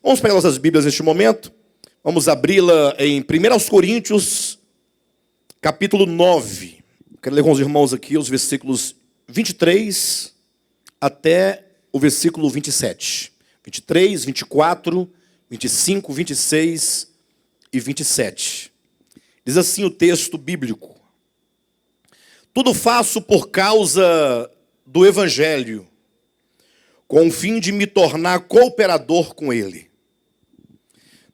Vamos pegar nossas Bíblias neste momento. Vamos abri-la em 1 Coríntios, capítulo 9. Quero ler com os irmãos aqui os versículos 23 até o versículo 27. 23, 24, 25, 26 e 27. Diz assim o texto bíblico: tudo faço por causa do Evangelho, com o fim de me tornar cooperador com ele.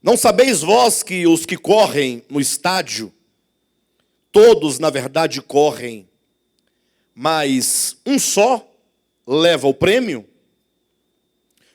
Não sabeis vós que os que correm no estádio, todos na verdade correm, mas um só leva o prêmio?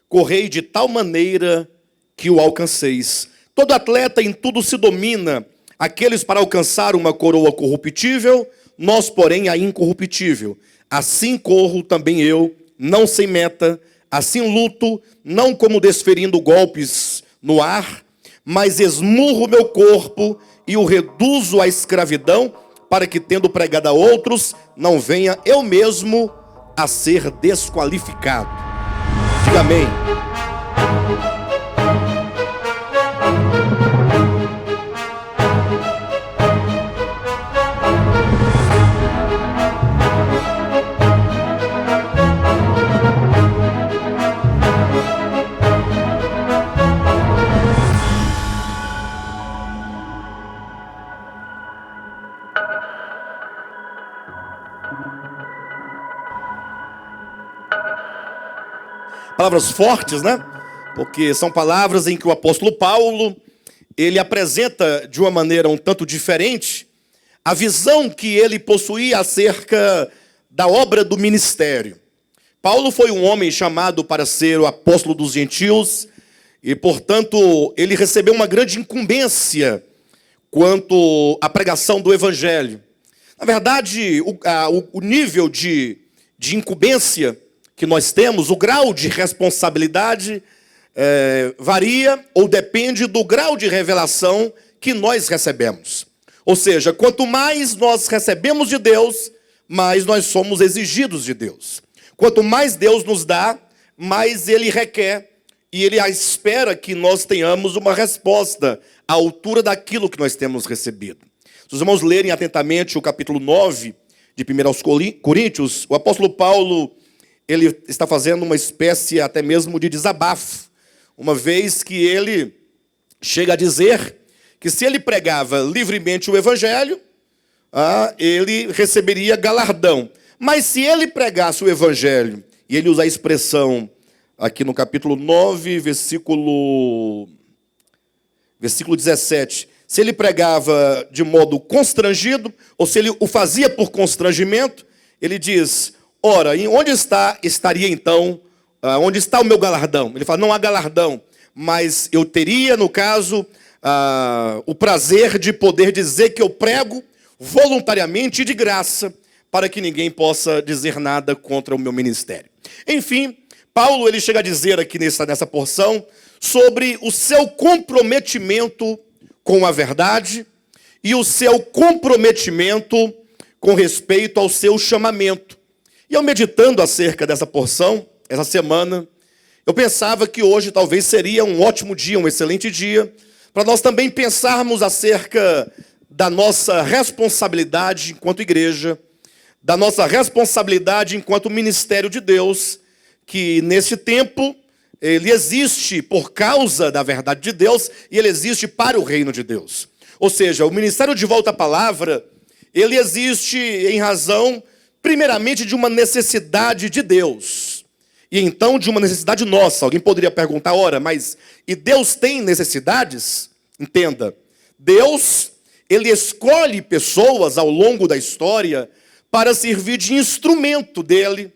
Correi de tal maneira que o alcanceis. Todo atleta em tudo se domina, aqueles para alcançar uma coroa corruptível, nós, porém, a incorruptível. Assim corro também eu, não sem meta, assim luto, não como desferindo golpes no ar, mas esmurro meu corpo e o reduzo à escravidão, para que, tendo pregado a outros, não venha eu mesmo a ser desqualificado. Diga amém. Palavras fortes, né? Porque são palavras em que o apóstolo Paulo, ele apresenta de uma maneira um tanto diferente a visão que ele possuía acerca da obra do ministério. Paulo foi um homem chamado para ser o apóstolo dos gentios e, portanto, ele recebeu uma grande incumbência quanto à pregação do evangelho. Na verdade, o nível de incumbência que nós temos, o grau de responsabilidade varia ou depende do grau de revelação que nós recebemos. Ou seja, quanto mais nós recebemos de Deus, mais nós somos exigidos de Deus. Quanto mais Deus nos dá, mais Ele requer e Ele espera que nós tenhamos uma resposta à altura daquilo que nós temos recebido. Se os irmãos lerem atentamente o capítulo 9 de 1 Coríntios, o apóstolo Paulo, ele está fazendo uma espécie até mesmo de desabafo, uma vez que ele chega a dizer que se ele pregava livremente o evangelho, ele receberia galardão. Mas se ele pregasse o evangelho, e ele usa a expressão aqui no capítulo 9, versículo 17, se ele pregava de modo constrangido, ou se ele o fazia por constrangimento, ele diz: ora, onde estaria então, onde está o meu galardão? Ele fala, não há galardão, mas eu teria, no caso, o prazer de poder dizer que eu prego voluntariamente e de graça, para que ninguém possa dizer nada contra o meu ministério. Enfim, Paulo ele chega a dizer aqui nessa porção sobre o seu comprometimento com a verdade e o seu comprometimento com respeito ao seu chamamento. E eu meditando acerca dessa porção, essa semana, eu pensava que hoje talvez seria um ótimo dia, um excelente dia, para nós também pensarmos acerca da nossa responsabilidade enquanto igreja, da nossa responsabilidade enquanto ministério de Deus, que nesse tempo ele existe por causa da verdade de Deus e ele existe para o reino de Deus. Ou seja, o ministério de volta à palavra, ele existe em razão primeiramente de uma necessidade de Deus, e então de uma necessidade nossa. Alguém poderia perguntar, ora, mas e Deus tem necessidades? Entenda, Deus, ele escolhe pessoas ao longo da história para servir de instrumento dele,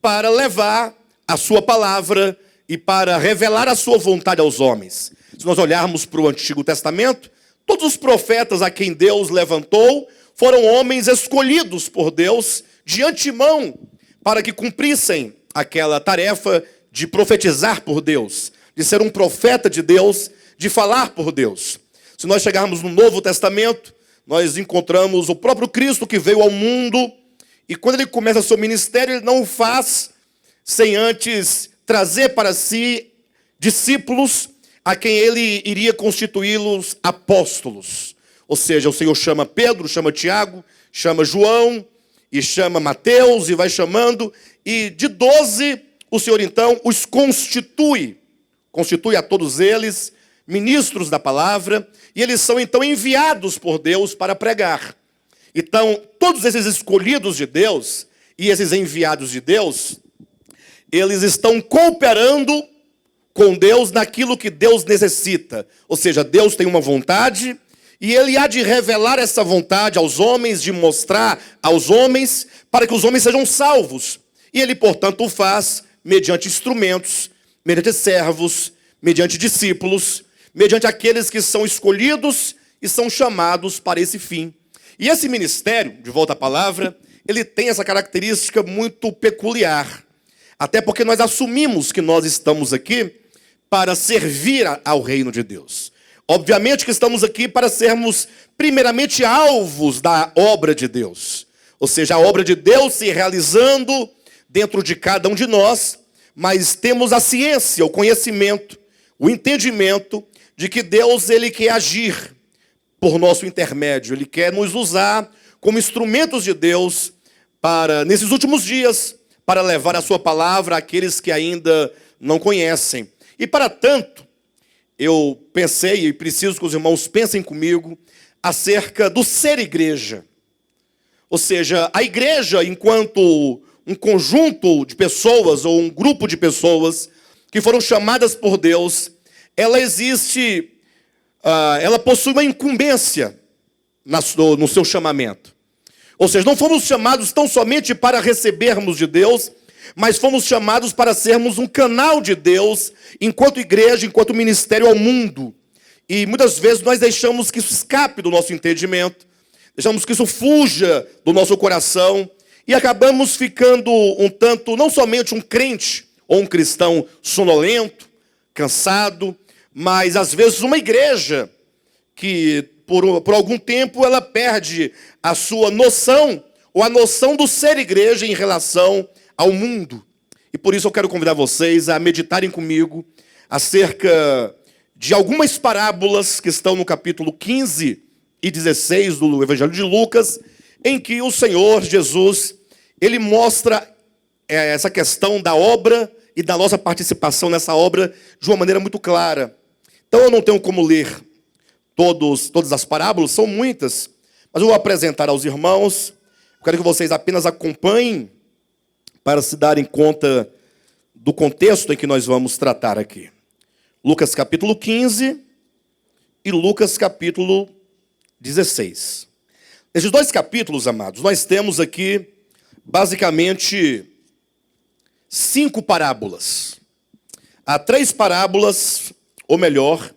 para levar a sua palavra e para revelar a sua vontade aos homens. Se nós olharmos para o Antigo Testamento, todos os profetas a quem Deus levantou foram homens escolhidos por Deus de antemão, para que cumprissem aquela tarefa de profetizar por Deus, de ser um profeta de Deus, de falar por Deus. Se nós chegarmos no Novo Testamento, nós encontramos o próprio Cristo que veio ao mundo, e quando ele começa seu ministério, ele não o faz sem antes trazer para si discípulos a quem ele iria constituí-los apóstolos. Ou seja, o Senhor chama Pedro, chama Tiago, chama João e chama Mateus e vai chamando. E de 12, o Senhor então os constitui a todos eles ministros da palavra, e eles são então enviados por Deus para pregar. Então, todos esses escolhidos de Deus e esses enviados de Deus, eles estão cooperando com Deus naquilo que Deus necessita. Ou seja, Deus tem uma vontade e ele há de revelar essa vontade aos homens, de mostrar aos homens, para que os homens sejam salvos. E ele, portanto, o faz mediante instrumentos, mediante servos, mediante discípulos, mediante aqueles que são escolhidos e são chamados para esse fim. E esse ministério, de volta à palavra, ele tem essa característica muito peculiar. Até porque nós assumimos que nós estamos aqui para servir ao reino de Deus. Obviamente que estamos aqui para sermos, primeiramente, alvos da obra de Deus. Ou seja, a obra de Deus se realizando dentro de cada um de nós, mas temos a ciência, o conhecimento, o entendimento de que Deus ele quer agir por nosso intermédio. Ele quer nos usar como instrumentos de Deus para, nesses últimos dias, para levar a sua palavra àqueles que ainda não conhecem. E para tanto, eu pensei, e preciso que os irmãos pensem comigo, acerca do ser igreja. Ou seja, a igreja, enquanto um conjunto de pessoas, ou um grupo de pessoas, que foram chamadas por Deus, ela existe, ela possui uma incumbência no seu chamamento. Ou seja, não fomos chamados tão somente para recebermos de Deus, mas fomos chamados para sermos um canal de Deus, enquanto igreja, enquanto ministério ao mundo. E muitas vezes nós deixamos que isso escape do nosso entendimento, deixamos que isso fuja do nosso coração, e acabamos ficando um tanto, não somente um crente ou um cristão sonolento, cansado, mas às vezes uma igreja que por algum tempo ela perde a sua noção, ou a noção do ser igreja em relação ao mundo. E por isso eu quero convidar vocês a meditarem comigo acerca de algumas parábolas que estão no capítulo 15 e 16 do Evangelho de Lucas, em que o Senhor Jesus, ele mostra essa questão da obra e da nossa participação nessa obra de uma maneira muito clara. Então eu não tenho como ler todas as parábolas, são muitas, mas eu vou apresentar aos irmãos. Eu quero que vocês apenas acompanhem para se darem conta do contexto em que nós vamos tratar aqui. Lucas capítulo 15 e Lucas capítulo 16. Nesses dois capítulos, amados, nós temos aqui basicamente 5 parábolas. Há 3 parábolas, ou melhor,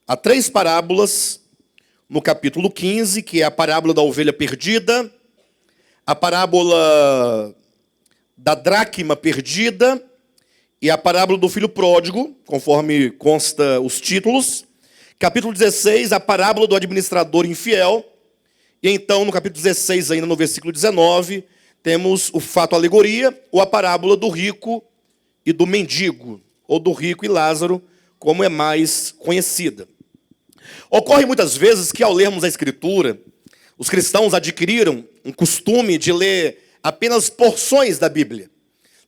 há 3 parábolas no capítulo 15, que é a parábola da ovelha perdida, a parábola da dracma perdida e a parábola do filho pródigo, conforme consta os títulos. Capítulo 16, a parábola do administrador infiel. E então, no capítulo 16, ainda no versículo 19, temos o fato alegoria, ou a parábola do rico e do mendigo, ou do rico e Lázaro, como é mais conhecida. Ocorre muitas vezes que, ao lermos a Escritura, os cristãos adquiriram um costume de ler apenas porções da Bíblia.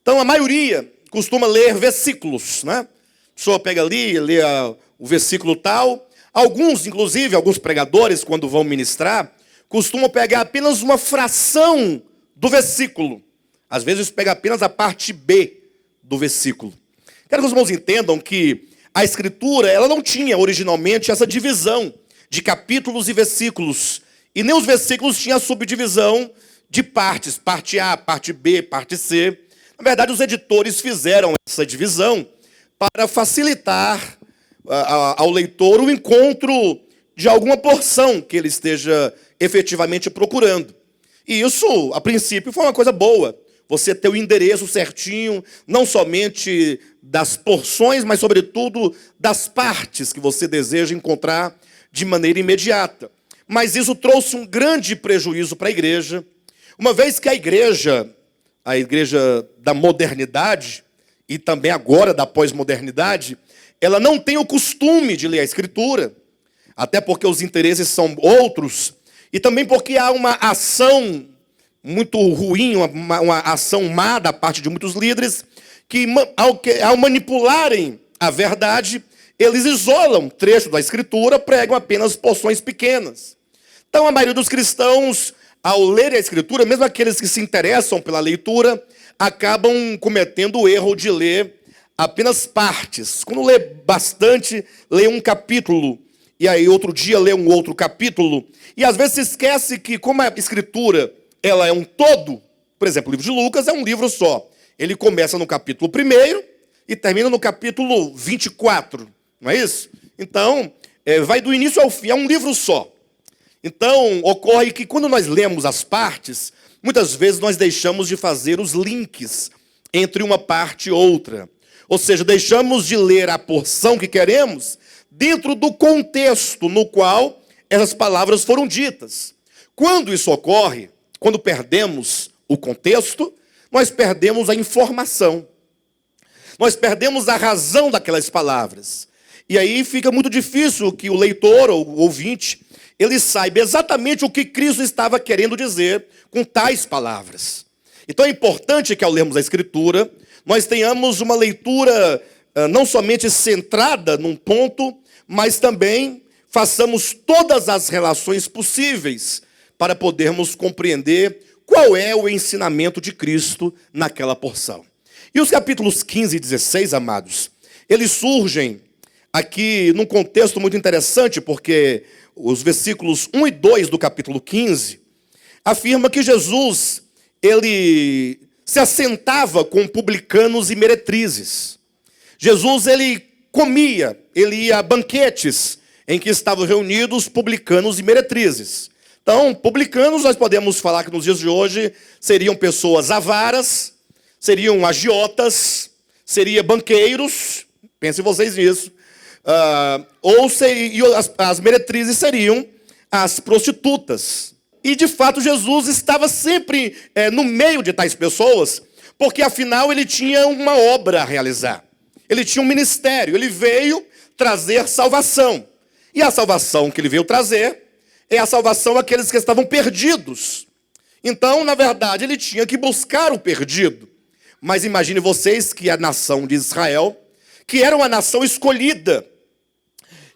Então, a maioria costuma ler versículos, né? A pessoa pega ali, lê o versículo tal. Alguns, inclusive, alguns pregadores, quando vão ministrar, costumam pegar apenas uma fração do versículo. Às vezes, pega apenas a parte B do versículo. Quero que os irmãos entendam que a Escritura, ela não tinha originalmente essa divisão de capítulos e versículos. E nem os versículos tinham a subdivisão de partes, parte A, parte B, parte C. Na verdade, os editores fizeram essa divisão para facilitar ao leitor o encontro de alguma porção que ele esteja efetivamente procurando. E isso, a princípio, foi uma coisa boa. Você ter o endereço certinho, não somente das porções, mas, sobretudo, das partes que você deseja encontrar de maneira imediata. Mas isso trouxe um grande prejuízo para a igreja, uma vez que a igreja da modernidade, e também agora da pós-modernidade, ela não tem o costume de ler a Escritura, até porque os interesses são outros, e também porque há uma ação muito ruim, uma ação má da parte de muitos líderes, que ao manipularem a verdade, eles isolam trecho da Escritura, pregam apenas porções pequenas. Então a maioria dos cristãos, ao ler a Escritura, mesmo aqueles que se interessam pela leitura, acabam cometendo o erro de ler apenas partes. Quando lê bastante, lê um capítulo, e aí outro dia lê um outro capítulo, e às vezes se esquece que, como a Escritura ela é um todo, por exemplo, o livro de Lucas é um livro só. Ele começa no capítulo 1 e termina no capítulo 24, não é isso? Então, vai do início ao fim, é um livro só. Então, ocorre que quando nós lemos as partes, muitas vezes nós deixamos de fazer os links entre uma parte e outra. Ou seja, deixamos de ler a porção que queremos dentro do contexto no qual essas palavras foram ditas. Quando isso ocorre, quando perdemos o contexto, nós perdemos a informação. Nós perdemos a razão daquelas palavras. E aí fica muito difícil que o leitor ou o ouvinte, ele saiba exatamente o que Cristo estava querendo dizer com tais palavras. Então é importante que ao lermos a Escritura, nós tenhamos uma leitura não somente centrada num ponto, mas também façamos todas as relações possíveis para podermos compreender qual é o ensinamento de Cristo naquela porção. E os capítulos 15 e 16, amados, eles surgem aqui num contexto muito interessante, porque os versículos 1 e 2 do capítulo 15 afirma que Jesus, ele se assentava com publicanos e meretrizes. Jesus, ele comia, ele ia a banquetes em que estavam reunidos publicanos e meretrizes. Então, publicanos, nós podemos falar que nos dias de hoje seriam pessoas avaras, seriam agiotas, seriam banqueiros, pensem vocês nisso, as meretrizes seriam as prostitutas. E, de fato, Jesus estava sempre no meio de tais pessoas, porque, afinal, ele tinha uma obra a realizar. Ele tinha um ministério, ele veio trazer salvação. E a salvação que ele veio trazer é a salvação daqueles que estavam perdidos. Então, na verdade, ele tinha que buscar o perdido. Mas imagine vocês que a nação de Israel, que era uma nação escolhida,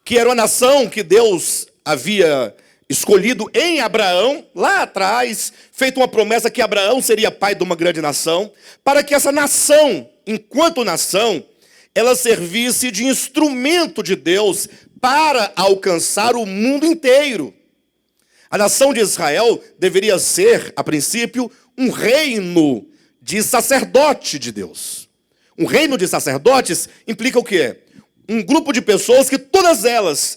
que era uma nação que Deus havia escolhido em Abraão, lá atrás, feito uma promessa que Abraão seria pai de uma grande nação, para que essa nação, enquanto nação, ela servisse de instrumento de Deus para alcançar o mundo inteiro. A nação de Israel deveria ser, a princípio, um reino de sacerdote de Deus. Um reino de sacerdotes implica o quê? Um grupo de pessoas que todas elas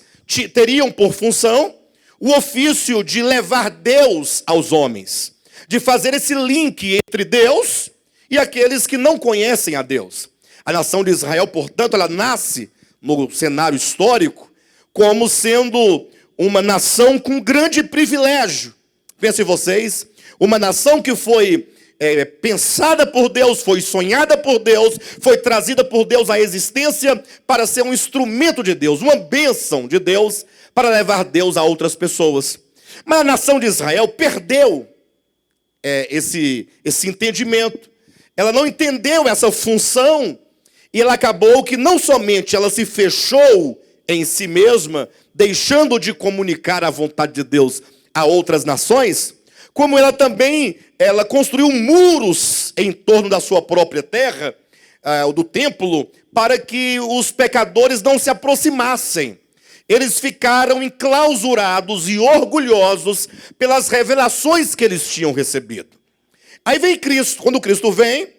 teriam por função o ofício de levar Deus aos homens, de fazer esse link entre Deus e aqueles que não conhecem a Deus. A nação de Israel, portanto, ela nasce no cenário histórico como sendo uma nação com grande privilégio. Pensem vocês, uma nação que foi pensada por Deus, foi sonhada por Deus, foi trazida por Deus à existência para ser um instrumento de Deus, uma bênção de Deus para levar Deus a outras pessoas. Mas a nação de Israel perdeu esse entendimento. Ela não entendeu essa função e ela acabou que não somente ela se fechou em si mesma, deixando de comunicar a vontade de Deus a outras nações, como ela também construiu muros em torno da sua própria terra, do templo, para que os pecadores não se aproximassem. Eles ficaram enclausurados e orgulhosos pelas revelações que eles tinham recebido. Aí vem Cristo. Quando Cristo vem,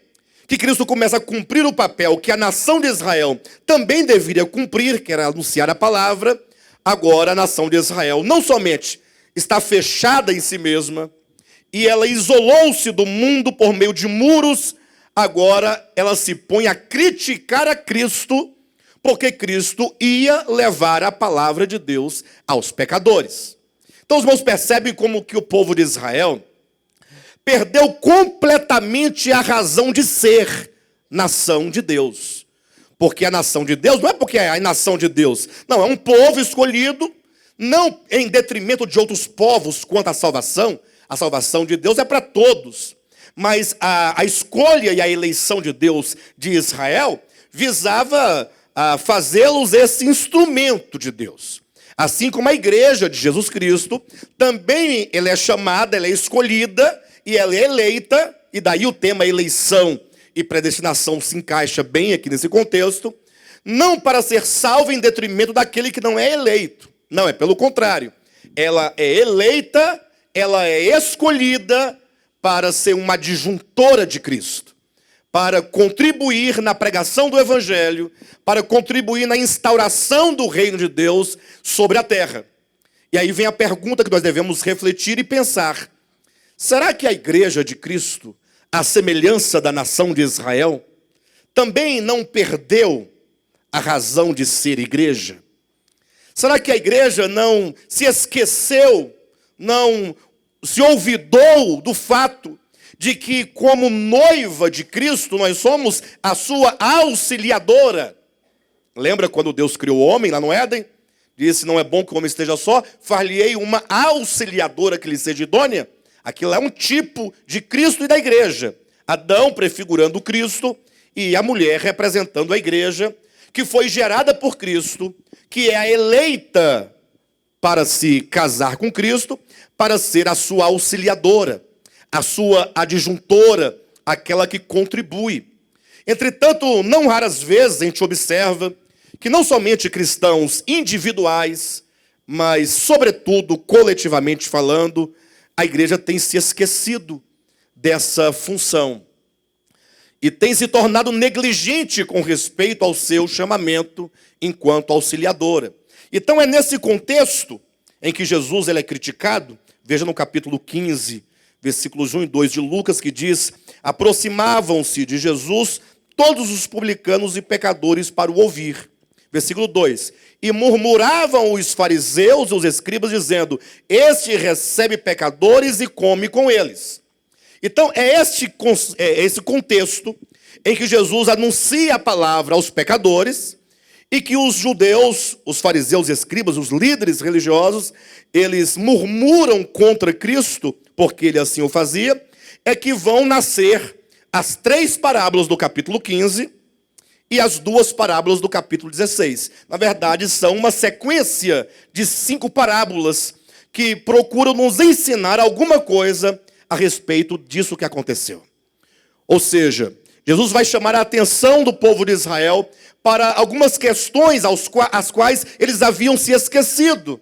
que Cristo começa a cumprir o papel que a nação de Israel também deveria cumprir, que era anunciar a palavra. Agora a nação de Israel não somente está fechada em si mesma, e ela isolou-se do mundo por meio de muros, agora ela se põe a criticar a Cristo, porque Cristo ia levar a palavra de Deus aos pecadores. Então os irmãos percebem como que o povo de Israel perdeu completamente a razão de ser nação de Deus. Porque a nação de Deus não é porque é a nação de Deus. Não, é um povo escolhido, não em detrimento de outros povos quanto à salvação. A salvação de Deus é para todos. Mas a escolha e a eleição de Deus de Israel visava fazê-los esse instrumento de Deus. Assim como a igreja de Jesus Cristo, também ela é chamada, ela é escolhida e ela é eleita, e daí o tema eleição e predestinação se encaixa bem aqui nesse contexto, não para ser salvo em detrimento daquele que não é eleito. Não, é pelo contrário. Ela é eleita, ela é escolhida para ser uma adjuntora de Cristo, para contribuir na pregação do Evangelho, para contribuir na instauração do reino de Deus sobre a terra. E aí vem a pergunta que nós devemos refletir e pensar. Será que a igreja de Cristo, à semelhança da nação de Israel, também não perdeu a razão de ser igreja? Será que a igreja não se esqueceu, não se olvidou do fato de que, como noiva de Cristo, nós somos a sua auxiliadora? Lembra quando Deus criou o homem lá no Éden? Disse, não é bom que o homem esteja só, far-lhe-ei uma auxiliadora que lhe seja idônea. Aquilo é um tipo de Cristo e da igreja. Adão prefigurando Cristo e a mulher representando a igreja, que foi gerada por Cristo, que é a eleita para se casar com Cristo, para ser a sua auxiliadora, a sua adjuntora, aquela que contribui. Entretanto, não raras vezes a gente observa que não somente cristãos individuais, mas, sobretudo, coletivamente falando, a igreja tem se esquecido dessa função e tem se tornado negligente com respeito ao seu chamamento enquanto auxiliadora. Então é nesse contexto em que Jesus ele é criticado. Veja no capítulo 15, versículos 1 e 2 de Lucas, que diz: aproximavam-se de Jesus todos os publicanos e pecadores para o ouvir. Versículo 2: e murmuravam os fariseus e os escribas, dizendo: este recebe pecadores e come com eles. Então é esse contexto em que Jesus anuncia a palavra aos pecadores, e que os judeus, os fariseus e escribas, os líderes religiosos, eles murmuram contra Cristo, porque ele assim o fazia, é que vão nascer as 3 parábolas do capítulo 15 e as 2 parábolas do capítulo 16. Na verdade, são uma sequência de 5 parábolas que procuram nos ensinar alguma coisa a respeito disso que aconteceu. Ou seja, Jesus vai chamar a atenção do povo de Israel para algumas questões às quais eles haviam se esquecido.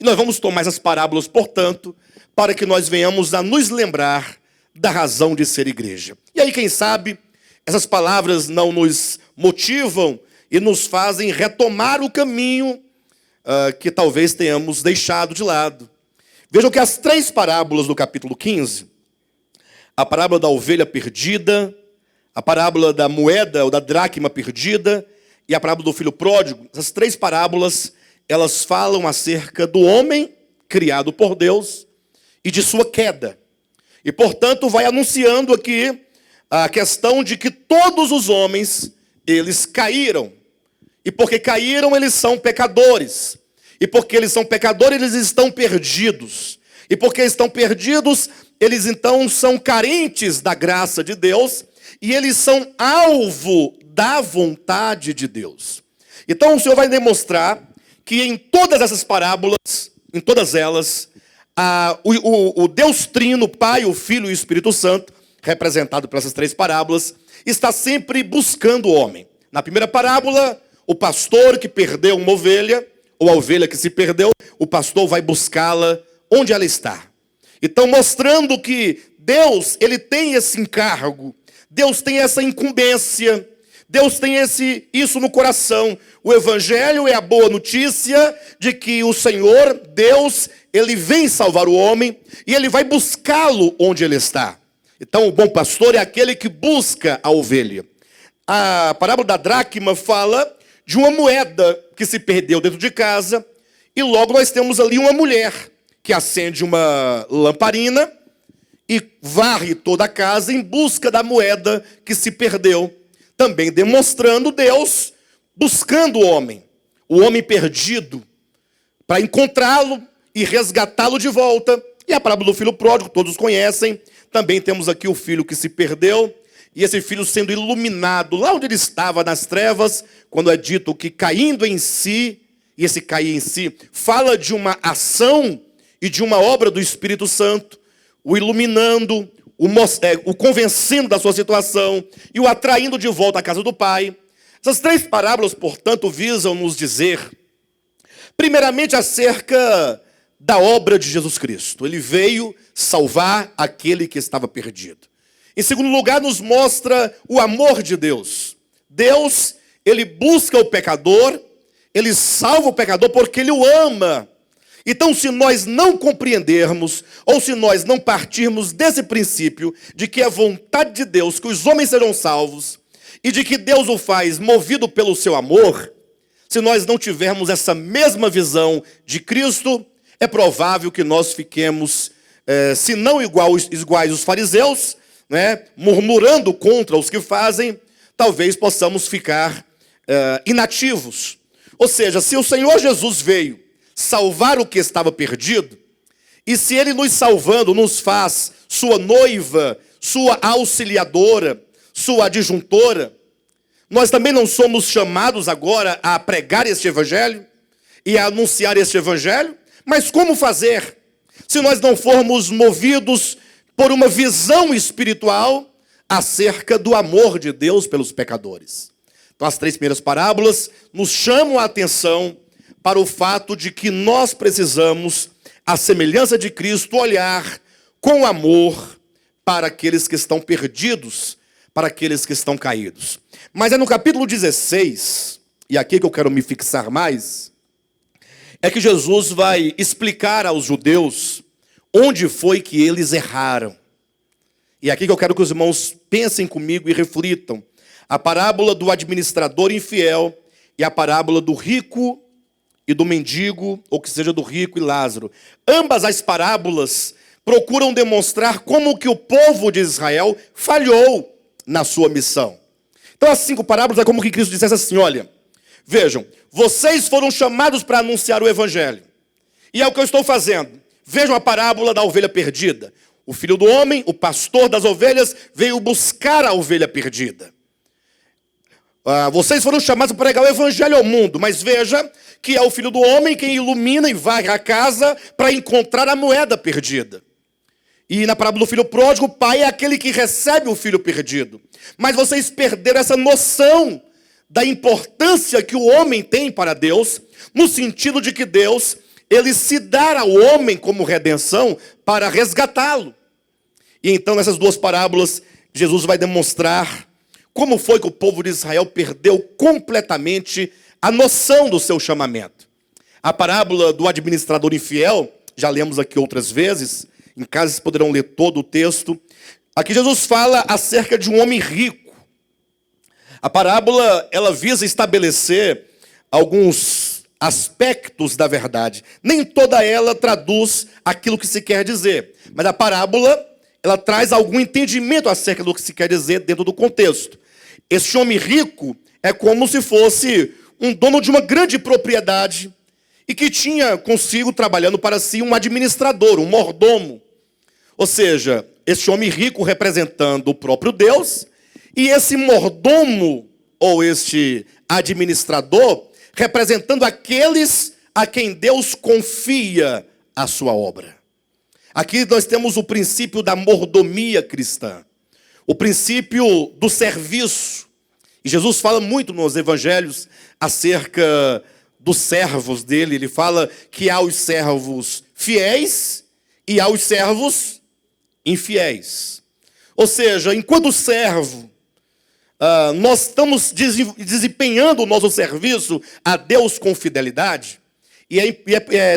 E nós vamos tomar essas parábolas, portanto, para que nós venhamos a nos lembrar da razão de ser igreja. E aí, quem sabe, essas palavras não nos motivam e nos fazem retomar o caminho que talvez tenhamos deixado de lado. Vejam que as 3 parábolas do capítulo 15, a parábola da ovelha perdida, a parábola da moeda ou da dracma perdida e a parábola do filho pródigo, essas 3 parábolas, elas falam acerca do homem criado por Deus e de sua queda. E, portanto, vai anunciando aqui a questão de que todos os homens, eles caíram. E porque caíram, eles são pecadores. E porque eles são pecadores, eles estão perdidos. E porque estão perdidos, eles então são carentes da graça de Deus e eles são alvo da vontade de Deus. Então o Senhor vai demonstrar que em todas essas parábolas, em todas elas, o Deus Trino, o Pai, o Filho e o Espírito Santo, representado por essas 3 parábolas, está sempre buscando o homem. Na primeira parábola, o pastor que perdeu uma ovelha, ou a ovelha que se perdeu, o pastor vai buscá-la onde ela está. Então, mostrando que Deus, ele tem esse encargo, Deus tem essa incumbência, Deus tem isso no coração. O Evangelho é a boa notícia de que o Senhor, Deus, ele vem salvar o homem e ele vai buscá-lo onde ele está. Então, o bom pastor é aquele que busca a ovelha. A parábola da dracma fala de uma moeda que se perdeu dentro de casa e logo nós temos ali uma mulher que acende uma lamparina e varre toda a casa em busca da moeda que se perdeu. também demonstrando Deus buscando o homem perdido, para encontrá-lo e resgatá-lo de volta. E a parábola do filho pródigo, todos conhecem. Também temos aqui o filho que se perdeu, e esse filho sendo iluminado lá onde ele estava, nas trevas, quando é dito que caindo em si, e esse cair em si fala de uma ação e de uma obra do Espírito Santo, o iluminando, o convencendo da sua situação e o atraindo de volta à casa do Pai. Essas três parábolas, portanto, visam nos dizer, primeiramente, acerca da obra de Jesus Cristo. Ele veio salvar aquele que estava perdido. Em segundo lugar, nos mostra o amor de Deus. Deus, ele busca o pecador, ele salva o pecador porque ele o ama. Então, se nós não compreendermos, ou se nós não partirmos desse princípio de que é vontade de Deus que os homens serão salvos, e de que Deus o faz movido pelo seu amor, se nós não tivermos essa mesma visão de Cristo, é provável que nós fiquemos, se não iguais os fariseus, né, murmurando contra os que fazem, talvez possamos ficar inativos. Ou seja, se o Senhor Jesus veio salvar o que estava perdido, e se ele nos salvando nos faz sua noiva, sua auxiliadora, sua adjuntora, nós também não somos chamados agora a pregar este evangelho e a anunciar este evangelho? Mas como fazer se nós não formos movidos por uma visão espiritual acerca do amor de Deus pelos pecadores? Então, as três primeiras parábolas nos chamam a atenção para o fato de que nós precisamos, à semelhança de Cristo, olhar com amor para aqueles que estão perdidos, para aqueles que estão caídos. Mas é no capítulo 16, e aqui que eu quero me fixar mais, é que Jesus vai explicar aos judeus onde foi que eles erraram. E é aqui que eu quero que os irmãos pensem comigo e reflitam. A parábola do administrador infiel e a parábola do rico e do mendigo, ou que seja do rico e Lázaro. Ambas as parábolas procuram demonstrar como que o povo de Israel falhou na sua missão. Então, as 5 parábolas é como que Cristo dissesse assim: olha, vejam, vocês foram chamados para anunciar o evangelho. E é o que eu estou fazendo. Vejam a parábola da ovelha perdida. O filho do homem, o pastor das ovelhas, veio buscar a ovelha perdida. Vocês foram chamados para pregar o evangelho ao mundo, mas veja que é o filho do homem quem ilumina e varre a casa para encontrar a moeda perdida. E na parábola do filho pródigo, o pai é aquele que recebe o filho perdido. Mas vocês perderam essa noção da importância que o homem tem para Deus, no sentido de que Deus, ele se dá ao homem como redenção para resgatá-lo. E então, nessas 2 parábolas, Jesus vai demonstrar como foi que o povo de Israel perdeu completamente a noção do seu chamamento. A parábola do administrador infiel, já lemos aqui outras vezes, em casa vocês poderão ler todo o texto. Aqui Jesus fala acerca de um homem rico. A parábola, ela visa estabelecer alguns aspectos da verdade. Nem toda ela traduz aquilo que se quer dizer. Mas a parábola, ela traz algum entendimento acerca do que se quer dizer dentro do contexto. Esse homem rico é como se fosse um dono de uma grande propriedade e que tinha consigo, trabalhando para si, um administrador, um mordomo. Ou seja, esse homem rico representando o próprio Deus, e esse mordomo, ou este administrador, representando aqueles a quem Deus confia a sua obra. Aqui nós temos o princípio da mordomia cristã, o princípio do serviço. E Jesus fala muito nos evangelhos acerca dos servos dele. Ele fala que há os servos fiéis e há os servos infiéis. Ou seja, enquanto servo, nós estamos desempenhando o nosso serviço a Deus com fidelidade. E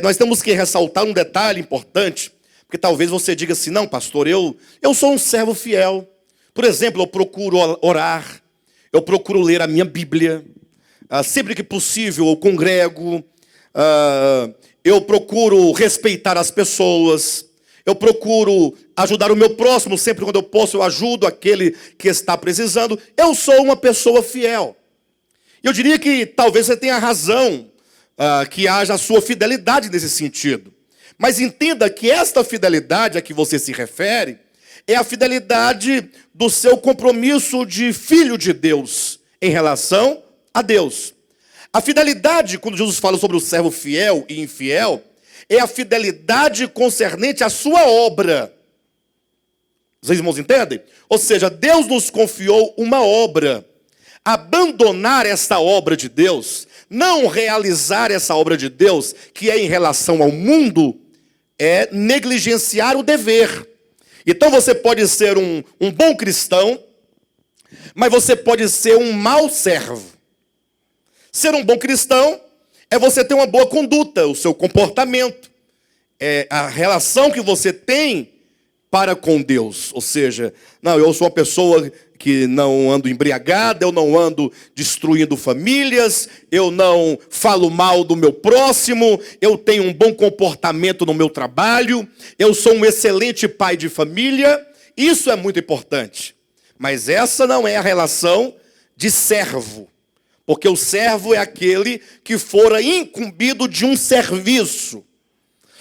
nós temos que ressaltar um detalhe importante, porque talvez você diga assim: não, pastor, eu sou um servo fiel. Por exemplo, eu procuro orar, eu procuro ler a minha Bíblia, sempre que possível eu congrego, eu procuro respeitar as pessoas, Eu procuro ajudar o meu próximo, sempre quando eu posso eu ajudo aquele que está precisando. Eu sou uma pessoa fiel. Eu diria que talvez você tenha razão que haja a sua fidelidade nesse sentido. Mas entenda que esta fidelidade a que você se refere é a fidelidade do seu compromisso de filho de Deus em relação a Deus. A fidelidade, quando Jesus fala sobre o servo fiel e infiel, é a fidelidade concernente à sua obra. Vocês, irmãos, entendem? Ou seja, Deus nos confiou uma obra. Abandonar essa obra de Deus, não realizar essa obra de Deus, que é em relação ao mundo, é negligenciar o dever. Então você pode ser um bom cristão, mas você pode ser um mau servo. Ser um bom cristão é você ter uma boa conduta, o seu comportamento, é a relação que você tem para com Deus. Ou seja, não, eu sou uma pessoa que não ando embriagada, eu não ando destruindo famílias, eu não falo mal do meu próximo, eu tenho um bom comportamento no meu trabalho, eu sou um excelente pai de família. Isso é muito importante. Mas essa não é a relação de servo. Porque o servo é aquele que fora incumbido de um serviço.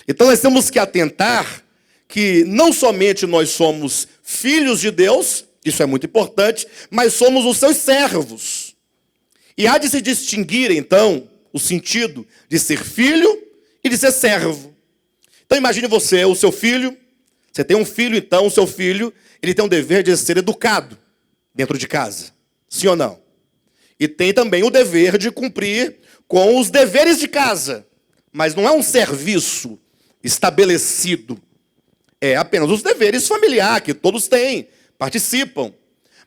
Então nós temos que atentar que não somente nós somos filhos de Deus, isso é muito importante, mas somos os seus servos. E há de se distinguir, então, o sentido de ser filho e de ser servo. Então imagine você, o seu filho, você tem um filho, então o seu filho, ele tem um dever de ser educado dentro de casa. Sim ou não? E tem também o dever de cumprir com os deveres de casa. Mas não é um serviço estabelecido. É apenas os deveres familiares que todos têm, participam.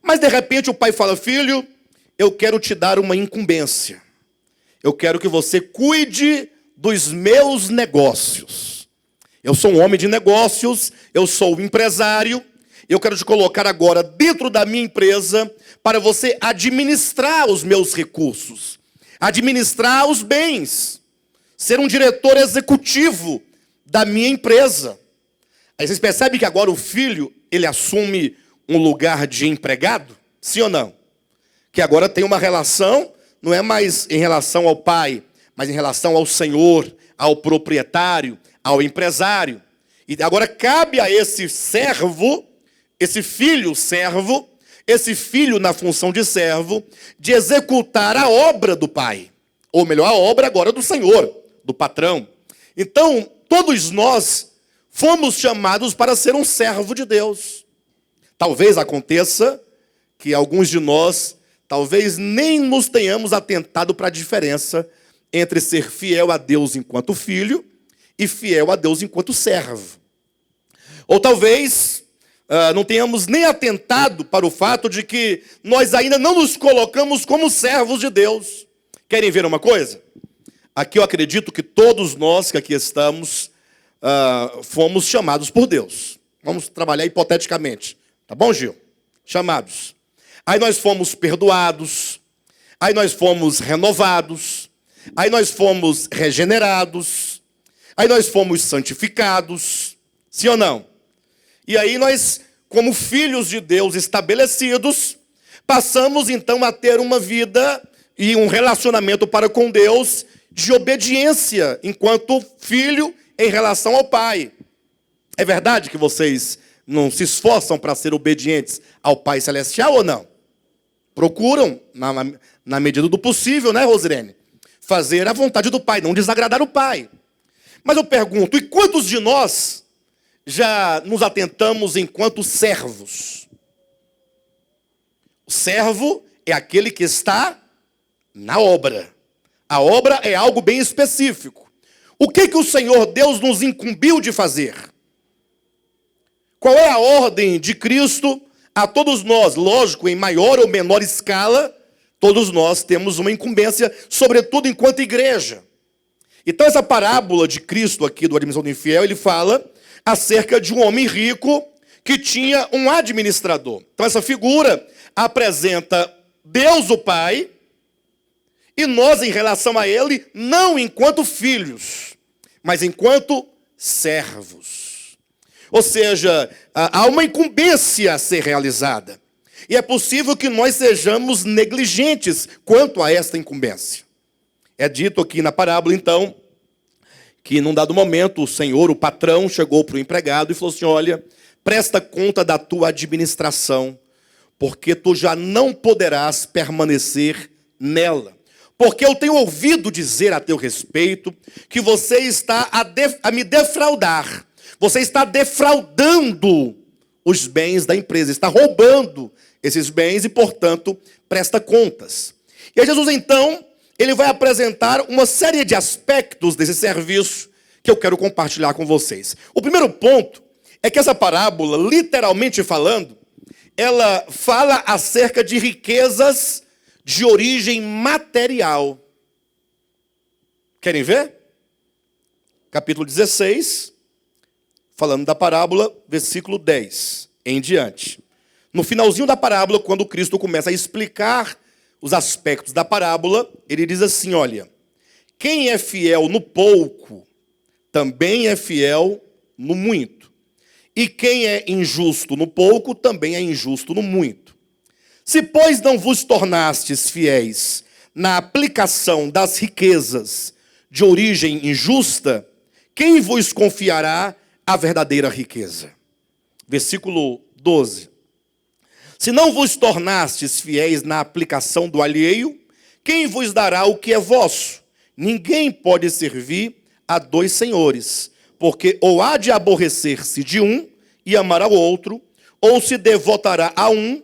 Mas de repente o pai fala: filho, eu quero te dar uma incumbência. Eu quero que você cuide dos meus negócios. Eu sou um homem de negócios, eu sou um empresário. Eu quero te colocar agora dentro da minha empresa para você administrar os meus recursos, administrar os bens, ser um diretor executivo da minha empresa. Aí vocês percebem que agora o filho, ele assume um lugar de empregado? Sim ou não? Que agora tem uma relação, não é mais em relação ao pai, mas em relação ao senhor, ao proprietário, ao empresário. E agora cabe a esse servo, esse filho servo, esse filho na função de servo, de executar a obra do pai. Ou melhor, a obra agora do senhor, do patrão. Então, todos nós fomos chamados para ser um servo de Deus. Talvez aconteça que alguns de nós, talvez nem nos tenhamos atentado para a diferença entre ser fiel a Deus enquanto filho e fiel a Deus enquanto servo. Ou talvez não tenhamos nem atentado para o fato de que nós ainda não nos colocamos como servos de Deus. Querem ver uma coisa? Aqui eu acredito que todos nós que aqui estamos fomos chamados por Deus. Vamos trabalhar hipoteticamente. Tá bom, Gil? Chamados. Aí nós fomos perdoados. Aí nós fomos renovados. Aí nós fomos regenerados. Aí nós fomos santificados. Sim ou não? E aí nós, como filhos de Deus estabelecidos, passamos então a ter uma vida e um relacionamento para com Deus de obediência enquanto filho em relação ao pai. É verdade que vocês não se esforçam para ser obedientes ao Pai Celestial ou não? Procuram, na medida do possível, né, Rosirene? Fazer a vontade do Pai, não desagradar o Pai. Mas eu pergunto, e quantos de nós já nos atentamos enquanto servos? O servo é aquele que está na obra. A obra é algo bem específico. O que o Senhor Deus nos incumbiu de fazer? Qual é a ordem de Cristo a todos nós? Lógico, em maior ou menor escala, todos nós temos uma incumbência, sobretudo enquanto igreja. Então essa parábola de Cristo aqui do administrador do infiel, ele fala acerca de um homem rico que tinha um administrador. Então essa figura apresenta Deus o Pai e nós em relação a ele, não enquanto filhos, mas enquanto servos. Ou seja, há uma incumbência a ser realizada. E é possível que nós sejamos negligentes quanto a esta incumbência. É dito aqui na parábola, então, que num dado momento o senhor, o patrão, chegou para o empregado e falou assim: olha, presta conta da tua administração, porque tu já não poderás permanecer nela. Porque eu tenho ouvido dizer a teu respeito que você está a me defraudar. Você está defraudando os bens da empresa, está roubando esses bens e, portanto, presta contas. E aí Jesus, então, ele vai apresentar uma série de aspectos desse serviço que eu quero compartilhar com vocês. O primeiro ponto é que essa parábola, literalmente falando, ela fala acerca de riquezas de origem material. Querem ver? Capítulo 16, falando da parábola, versículo 10 em diante. No finalzinho da parábola, quando Cristo começa a explicar os aspectos da parábola, ele diz assim: olha, quem é fiel no pouco, também é fiel no muito. E quem é injusto no pouco, também é injusto no muito. Se, pois, não vos tornastes fiéis na aplicação das riquezas de origem injusta, quem vos confiará a verdadeira riqueza? Versículo 12. Se não vos tornastes fiéis na aplicação do alheio, quem vos dará o que é vosso? Ninguém pode servir a dois senhores, porque ou há de aborrecer-se de um e amar ao outro, ou se devotará a um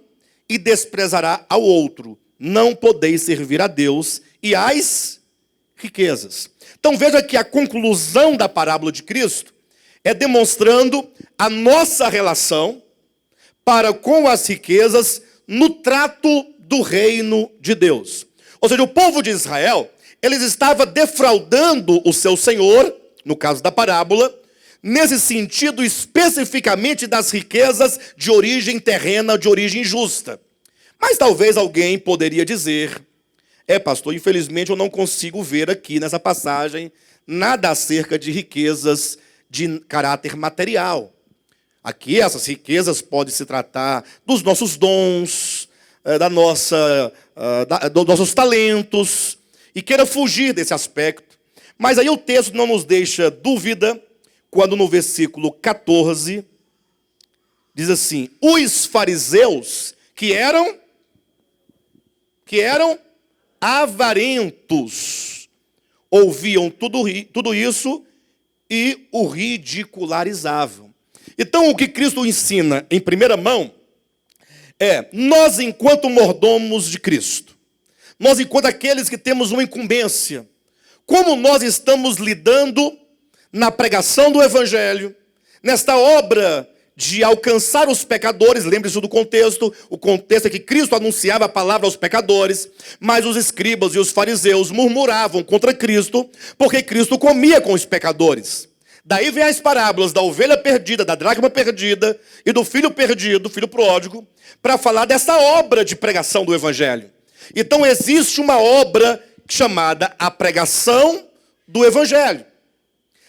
e desprezará ao outro. Não podeis servir a Deus e às riquezas. Então veja que a conclusão da parábola de Cristo é demonstrando a nossa relação para com as riquezas no trato do reino de Deus. Ou seja, o povo de Israel, eles estavam defraudando o seu Senhor, no caso da parábola, nesse sentido especificamente das riquezas de origem terrena, de origem justa. Mas talvez alguém poderia dizer: pastor, infelizmente eu não consigo ver aqui nessa passagem nada acerca de riquezas de caráter material. Aqui essas riquezas podem se tratar dos nossos dons, dos nossos talentos, e queira fugir desse aspecto. Mas aí o texto não nos deixa dúvida, quando no versículo 14, diz assim: os fariseus que eram avarentos, ouviam tudo isso e o ridicularizavam. Então, o que Cristo ensina em primeira mão é: nós, enquanto mordomos de Cristo, nós, enquanto aqueles que temos uma incumbência, como nós estamos lidando na pregação do Evangelho, nesta obra de alcançar os pecadores. Lembre-se do contexto. O contexto é que Cristo anunciava a palavra aos pecadores, mas os escribas e os fariseus murmuravam contra Cristo, porque Cristo comia com os pecadores. Daí vem as parábolas da ovelha perdida, da dracma perdida e do filho perdido, filho pródigo, para falar dessa obra de pregação do Evangelho. Então existe uma obra chamada a pregação do Evangelho.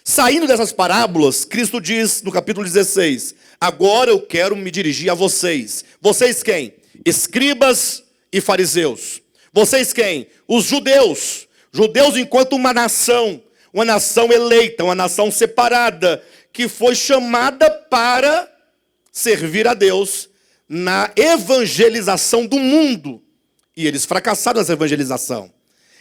Saindo dessas parábolas, Cristo diz no capítulo 16: agora eu quero me dirigir a vocês. Vocês quem? Escribas e fariseus. Vocês quem? Os judeus. Judeus enquanto uma nação eleita, uma nação separada, que foi chamada para servir a Deus na evangelização do mundo. E eles fracassaram nessa evangelização.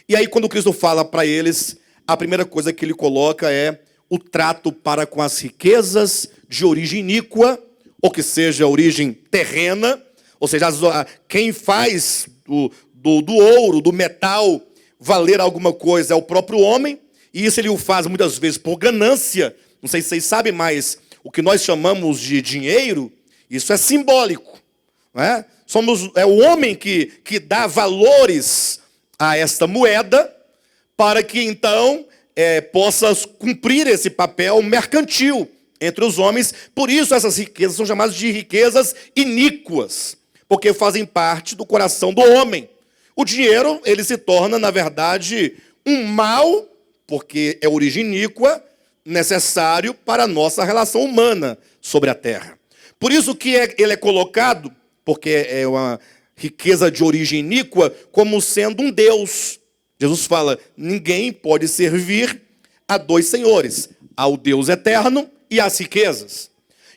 E aí quando Cristo fala para eles, a primeira coisa que ele coloca é o trato para com as riquezas de origem iníqua, ou que seja, origem terrena, ou seja, quem faz do ouro, do metal, valer alguma coisa é o próprio homem, e isso ele o faz muitas vezes por ganância. Não sei se vocês sabem, mas o que nós chamamos de dinheiro, isso é simbólico, não é? É o homem que dá valores a esta moeda, para que então possa cumprir esse papel mercantil entre os homens. Por isso essas riquezas são chamadas de riquezas iníquas, porque fazem parte do coração do homem. O dinheiro, ele se torna, na verdade, um mal, porque é origem iníqua, necessário para a nossa relação humana. sobre a terra. Por isso que ele é colocado, porque é uma riqueza de origem iníqua, como sendo um Deus. Jesus fala, ninguém pode servir a dois senhores, ao Deus eterno e às riquezas.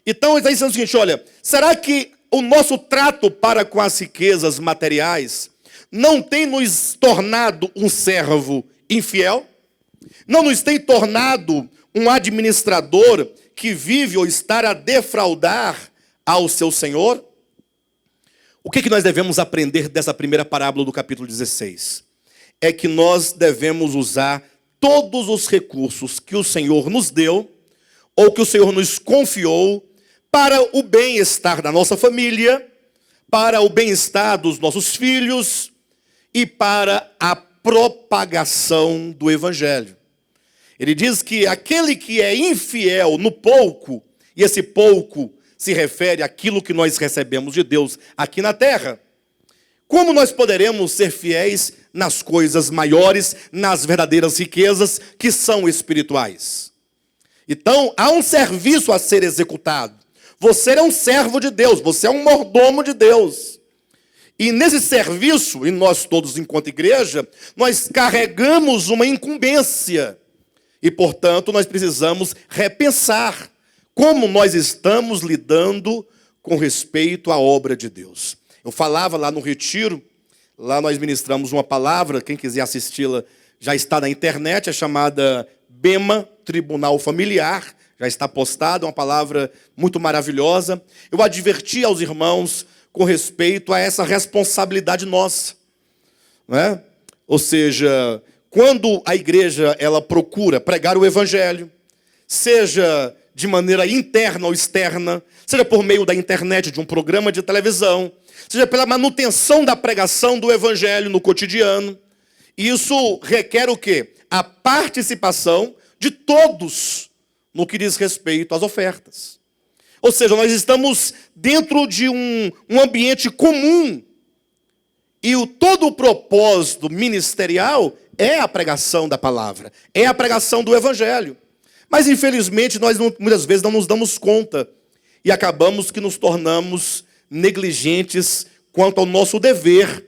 Então ele está dizendo o seguinte, olha, será que o nosso trato para com as riquezas materiais não tem nos tornado um servo infiel? Não nos tem tornado um administrador que vive ou está a defraudar ao seu Senhor? O que nós devemos aprender dessa primeira parábola do capítulo 16? É que nós devemos usar todos os recursos que o Senhor nos deu, ou que o Senhor nos confiou, para o bem-estar da nossa família, para o bem-estar dos nossos filhos e para a propagação do Evangelho. Ele diz que aquele que é infiel no pouco, e esse pouco se refere àquilo que nós recebemos de Deus aqui na terra, como nós poderemos ser fiéis nas coisas maiores, nas verdadeiras riquezas que são espirituais? Então, há um serviço a ser executado. Você é um servo de Deus, você é um mordomo de Deus. E nesse serviço, e nós todos enquanto igreja, nós carregamos uma incumbência. E, portanto, nós precisamos repensar como nós estamos lidando com respeito à obra de Deus. Eu falava lá no retiro, lá nós ministramos uma palavra, quem quiser assisti-la já está na internet, é chamada Bema, Tribunal Familiar, já está postada, uma palavra muito maravilhosa. Eu adverti aos irmãos com respeito a essa responsabilidade nossa, não é? Ou seja, quando a igreja ela procura pregar o evangelho, seja de maneira interna ou externa, seja por meio da internet, de um programa de televisão, seja pela manutenção da pregação do evangelho no cotidiano, isso requer o quê? A participação de todos no que diz respeito às ofertas. Ou seja, nós estamos dentro de um ambiente comum. E todo o propósito ministerial é a pregação da palavra, é a pregação do evangelho. Mas, infelizmente, nós muitas vezes não nos damos conta e acabamos que nos tornamos negligentes quanto ao nosso dever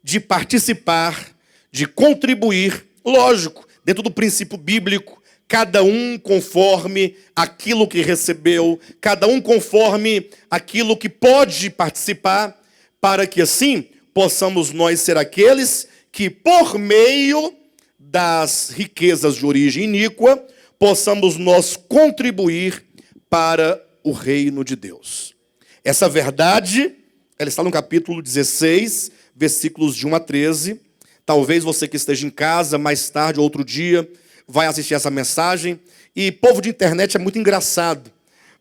de participar, de contribuir, lógico, dentro do princípio bíblico, cada um conforme aquilo que recebeu, cada um conforme aquilo que pode participar, para que assim possamos nós ser aqueles que, por meio das riquezas de origem iníqua, possamos nós contribuir para o reino de Deus. Essa verdade, ela está no capítulo 16, versículos de 1 a 13. Talvez você que esteja em casa, mais tarde, outro dia, vai assistir essa mensagem. E povo de internet é muito engraçado,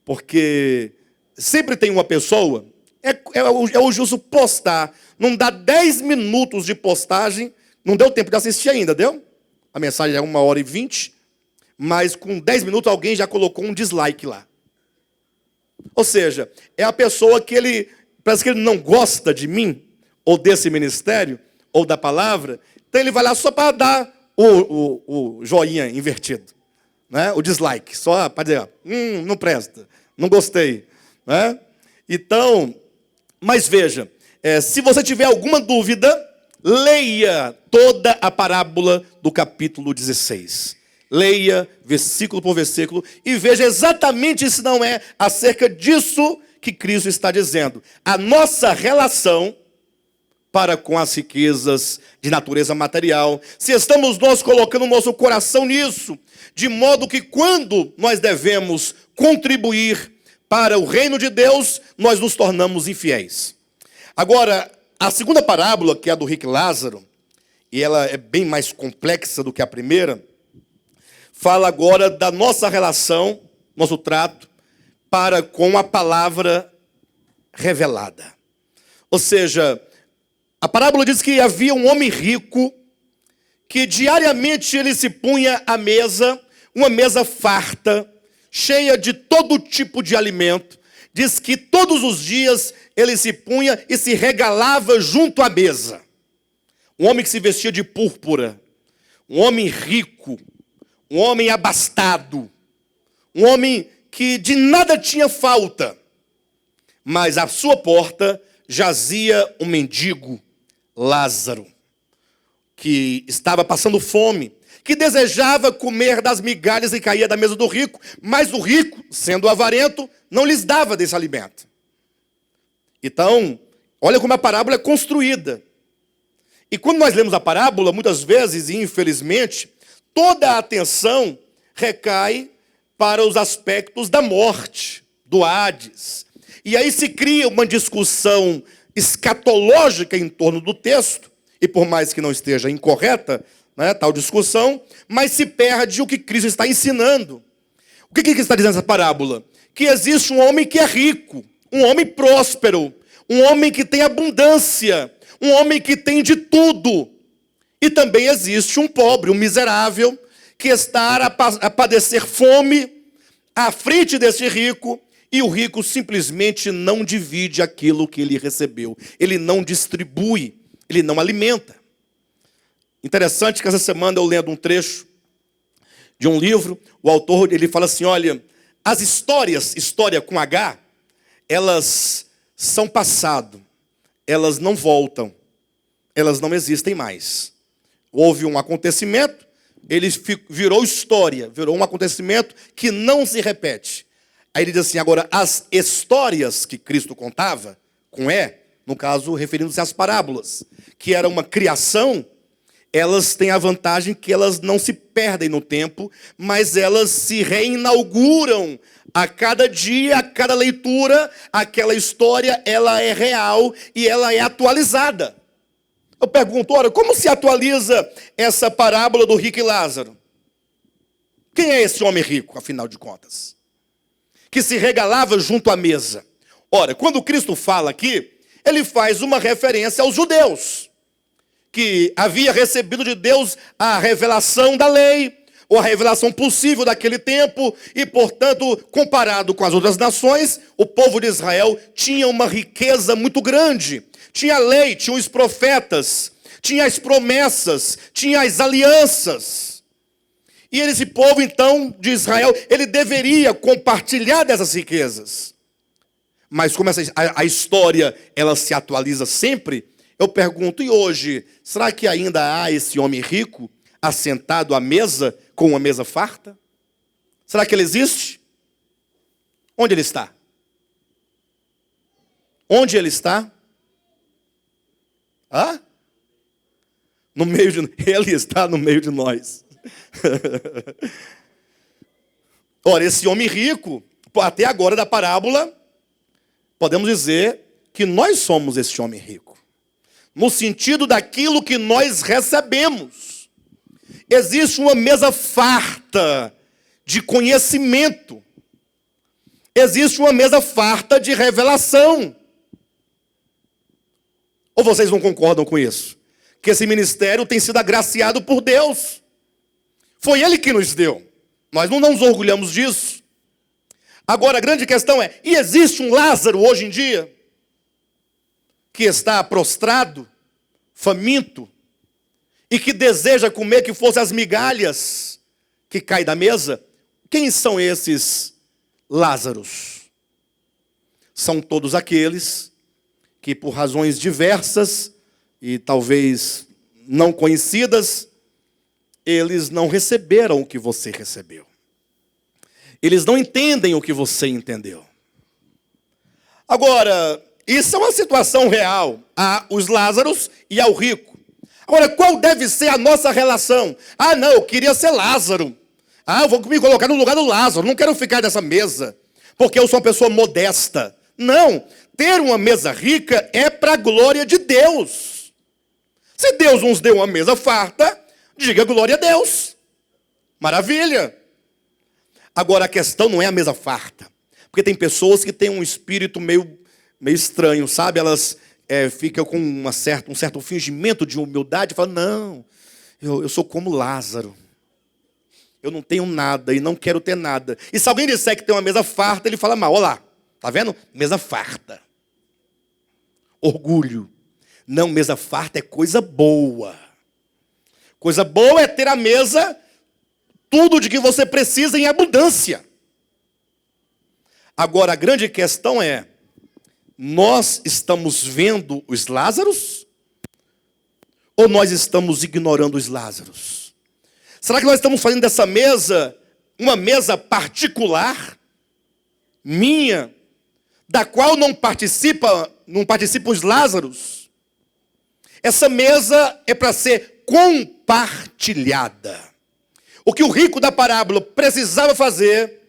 porque sempre tem uma pessoa, é o justo postar, não dá 10 minutos de postagem, não deu tempo de assistir ainda, deu? A mensagem é 1h20, mas com 10 minutos alguém já colocou um dislike lá. Ou seja, é a pessoa que parece que ele não gosta de mim, ou desse ministério, ou da palavra, então ele vai lá só para dar o joinha invertido, né? O dislike, só para dizer, não presta, não gostei, né? Então, mas veja, se você tiver alguma dúvida, leia toda a parábola do capítulo 16. Leia versículo por versículo e veja exatamente se não é acerca disso que Cristo está dizendo. A nossa relação para com as riquezas de natureza material, se estamos nós colocando o nosso coração nisso, de modo que quando nós devemos contribuir para o reino de Deus, nós nos tornamos infiéis. Agora, a segunda parábola, que é a do rico Lázaro, e ela é bem mais complexa do que a primeira, fala agora da nossa relação, nosso trato, para com a palavra revelada. Ou seja, a parábola diz que havia um homem rico, que diariamente ele se punha à mesa, uma mesa farta, cheia de todo tipo de alimento. Diz que todos os dias ele se punha e se regalava junto à mesa. Um homem que se vestia de púrpura, um homem rico, um homem abastado, um homem que de nada tinha falta, mas à sua porta jazia um mendigo, Lázaro, que estava passando fome, que desejava comer das migalhas que caía da mesa do rico, mas o rico, sendo avarento, não lhes dava desse alimento. Então, olha como a parábola é construída. E quando nós lemos a parábola, muitas vezes, e infelizmente, toda a atenção recai para os aspectos da morte, do Hades. E aí se cria uma discussão escatológica em torno do texto, e por mais que não esteja incorreta, né, tal discussão, mas se perde o que Cristo está ensinando. O que Cristo está dizendo nessa parábola? Que existe um homem que é rico, um homem próspero, um homem que tem abundância, um homem que tem de tudo. E também existe um pobre, um miserável, que está a padecer fome à frente desse rico, e o rico simplesmente não divide aquilo que ele recebeu. Ele não distribui, ele não alimenta. Interessante que essa semana eu lendo um trecho de um livro, o autor ele fala assim, olha, as histórias, história com H, elas são passado, elas não voltam, elas não existem mais. Houve um acontecimento, ele virou história, virou um acontecimento que não se repete. Aí ele diz assim, agora, as histórias que Cristo contava, com E, no caso, referindo-se às parábolas, que era uma criação, elas têm a vantagem que elas não se perdem no tempo, mas elas se reinauguram a cada dia, a cada leitura, aquela história, ela é real e ela é atualizada. Eu pergunto, ora, como se atualiza essa parábola do rico e Lázaro? Quem é esse homem rico, afinal de contas? Que se regalava junto à mesa. Ora, quando Cristo fala aqui, ele faz uma referência aos judeus, que havia recebido de Deus a revelação da lei, ou a revelação possível daquele tempo, e, portanto, comparado com as outras nações, o povo de Israel tinha uma riqueza muito grande. Tinha a lei, tinha os profetas, tinha as promessas, tinha as alianças. E esse povo, então, de Israel, ele deveria compartilhar dessas riquezas. Mas como a história, ela se atualiza sempre, eu pergunto, e hoje, será que ainda há esse homem rico assentado à mesa com uma mesa farta? Será que ele existe? Onde ele está? Onde ele está? Hã? No meio de... Ele está no meio de nós. Ora, esse homem rico, até agora da parábola, podemos dizer que nós somos esse homem rico. No sentido daquilo que nós recebemos. Existe uma mesa farta de conhecimento. Existe uma mesa farta de revelação. Ou vocês não concordam com isso? Que esse ministério tem sido agraciado por Deus. Foi Ele que nos deu. Nós não nos orgulhamos disso. Agora, a grande questão é, e existe um Lázaro hoje em dia? Que está prostrado, faminto, e que deseja comer que fossem as migalhas que caem da mesa? Quem são esses Lázaros? São todos aqueles que por razões diversas e talvez não conhecidas, eles não receberam o que você recebeu. Eles não entendem o que você entendeu. Agora, isso é uma situação real. Há os Lázaros e há o rico. Agora, qual deve ser a nossa relação? Ah, não, eu queria ser Lázaro. Ah, eu vou me colocar no lugar do Lázaro. Não quero ficar nessa mesa, porque eu sou uma pessoa modesta. Não, ter uma mesa rica é para a glória de Deus. Se Deus nos deu uma mesa farta, diga glória a Deus. Maravilha. Agora, a questão não é a mesa farta. Porque tem pessoas que têm um espírito meio estranho, sabe? Elas ficam com um certo fingimento de humildade e falam, não, eu sou como Lázaro. Eu não tenho nada e não quero ter nada. E se alguém disser que tem uma mesa farta, ele fala mal. Olha lá, tá vendo? Mesa farta. Orgulho. Não, mesa farta é coisa boa. Coisa boa é ter a mesa, tudo de que você precisa em abundância. Agora, a grande questão é, nós estamos vendo os Lázaros? Ou nós estamos ignorando os Lázaros? Será que nós estamos fazendo dessa mesa uma mesa particular, minha, da qual não participam os Lázaros? Essa mesa é para ser compartilhada. O que o rico da parábola precisava fazer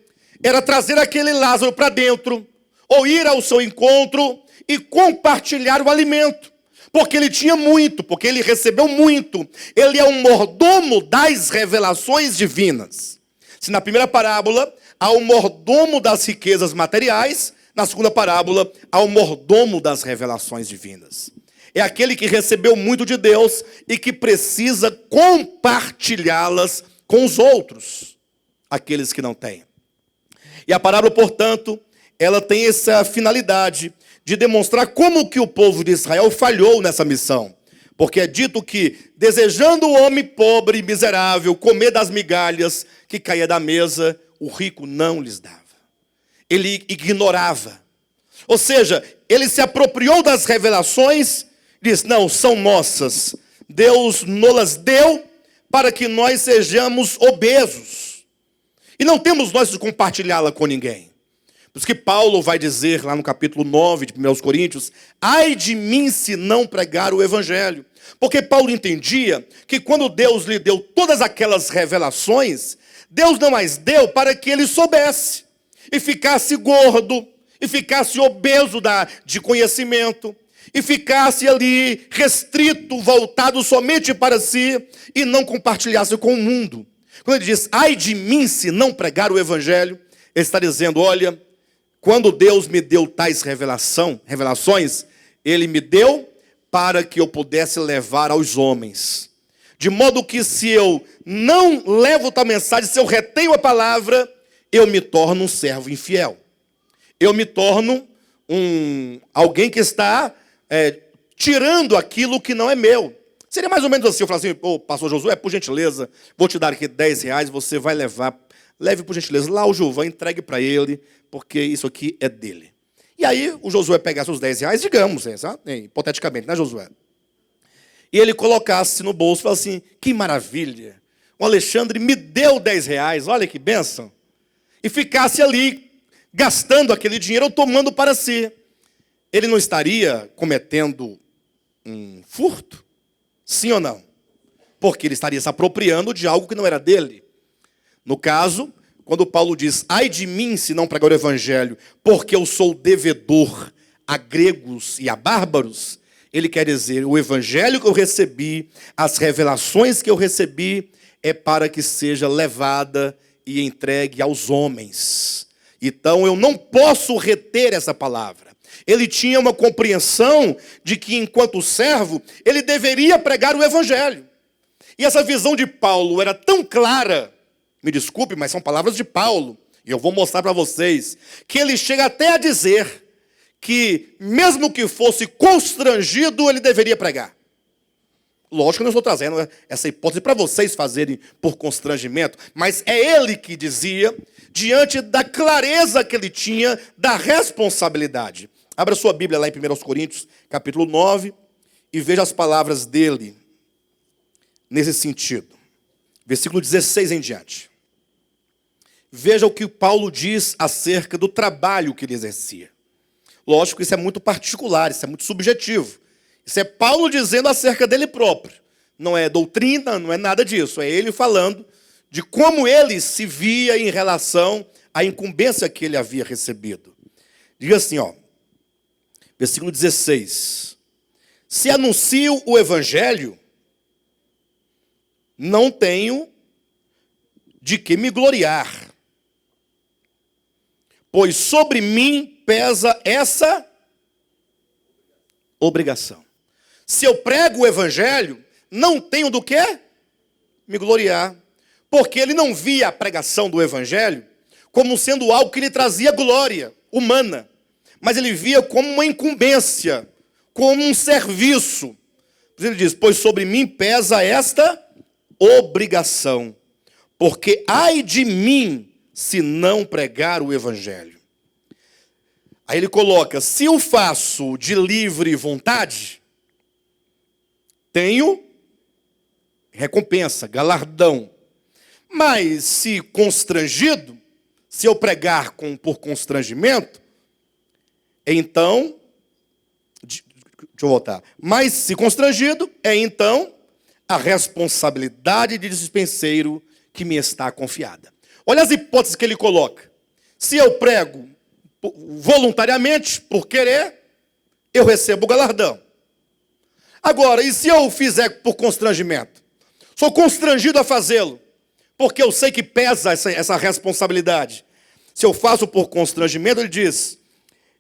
era trazer aquele Lázaro para dentro, ou ir ao seu encontro e compartilhar o alimento. Porque ele tinha muito, porque ele recebeu muito. Ele é um mordomo das revelações divinas. Se na primeira parábola há o mordomo das riquezas materiais, na segunda parábola há o mordomo das revelações divinas. É aquele que recebeu muito de Deus e que precisa compartilhá-las com os outros, aqueles que não têm. E a parábola, portanto, ela tem essa finalidade de demonstrar como que o povo de Israel falhou nessa missão. Porque é dito que, desejando o homem pobre e miserável comer das migalhas que caía da mesa, o rico não lhes dava. Ele ignorava. Ou seja, ele se apropriou das revelações, diz, não, são nossas. Deus nos deu para que nós sejamos obesos. E não temos nós de compartilhá-la com ninguém. Por isso que Paulo vai dizer lá no capítulo 9 de 1 Coríntios, ai de mim se não pregar o evangelho. Porque Paulo entendia que quando Deus lhe deu todas aquelas revelações, Deus não as deu para que ele soubesse, e ficasse gordo, e ficasse obeso de conhecimento, e ficasse ali restrito, voltado somente para si, e não compartilhasse com o mundo. Quando ele diz, ai de mim se não pregar o evangelho, ele está dizendo, olha, quando Deus me deu tais revelações, Ele me deu para que eu pudesse levar aos homens. De modo que se eu não levo tal mensagem, se eu retenho a palavra, eu me torno um servo infiel. Eu me torno alguém que está tirando aquilo que não é meu. Seria mais ou menos assim, eu falo assim, pastor Josué, por gentileza, vou te dar aqui R$10, você vai levar, leve por gentileza lá o Gilvan, entregue para ele, porque isso aqui é dele. E aí o Josué pegasse os R$10, digamos, hipoteticamente, né, Josué? E ele colocasse no bolso e falasse assim, que maravilha, o Alexandre me deu R$10, olha que bênção. E ficasse ali, gastando aquele dinheiro ou tomando para si. Ele não estaria cometendo um furto? Sim ou não? Porque ele estaria se apropriando de algo que não era dele. No caso, quando Paulo diz, ai de mim se não pregar o evangelho, porque eu sou devedor a gregos e a bárbaros, ele quer dizer, o evangelho que eu recebi, as revelações que eu recebi, é para que seja levada e entregue aos homens. Então eu não posso reter essa palavra. Ele tinha uma compreensão de que, enquanto servo, ele deveria pregar o evangelho. E essa visão de Paulo era tão clara, me desculpe, mas são palavras de Paulo, e eu vou mostrar para vocês, que ele chega até a dizer que, mesmo que fosse constrangido, ele deveria pregar. Lógico que eu não estou trazendo essa hipótese para vocês fazerem por constrangimento, mas é ele que dizia, diante da clareza que ele tinha, da responsabilidade. Abra sua Bíblia lá em 1 Coríntios, capítulo 9, e veja as palavras dele nesse sentido. Versículo 16 em diante. Veja o que Paulo diz acerca do trabalho que ele exercia. Lógico, isso é muito particular, isso é muito subjetivo. Isso é Paulo dizendo acerca dele próprio. Não é doutrina, não é nada disso. É ele falando de como ele se via em relação à incumbência que ele havia recebido. Diga assim, versículo 16. Se anuncio o evangelho, não tenho de que me gloriar, pois sobre mim pesa essa obrigação. Se eu prego o evangelho, não tenho do que me gloriar, porque ele não via a pregação do evangelho como sendo algo que lhe trazia glória humana, mas ele via como uma incumbência, como um serviço. Ele diz, pois sobre mim pesa esta obrigação, porque ai de mim se não pregar o evangelho. Aí ele coloca: se o faço de livre vontade, tenho recompensa, galardão. Mas se constrangido, se eu pregar por constrangimento, então, deixa eu voltar. Mas se constrangido, então a responsabilidade de dispenseiro que me está confiada. Olha as hipóteses que ele coloca. Se eu prego voluntariamente, por querer, eu recebo o galardão. Agora, e se eu fizer por constrangimento? Sou constrangido a fazê-lo, porque eu sei que pesa essa responsabilidade. Se eu faço por constrangimento, ele diz,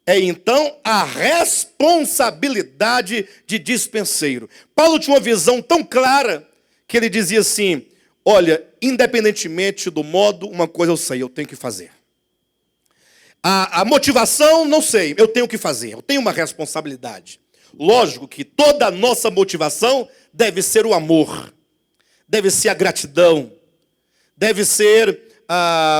então a responsabilidade de dispenseiro. Paulo tinha uma visão tão clara que ele dizia assim: olha, independentemente do modo, uma coisa eu sei, eu tenho que fazer. A motivação, não sei, eu tenho que fazer, eu tenho uma responsabilidade. Lógico que toda a nossa motivação deve ser o amor, deve ser a gratidão, deve ser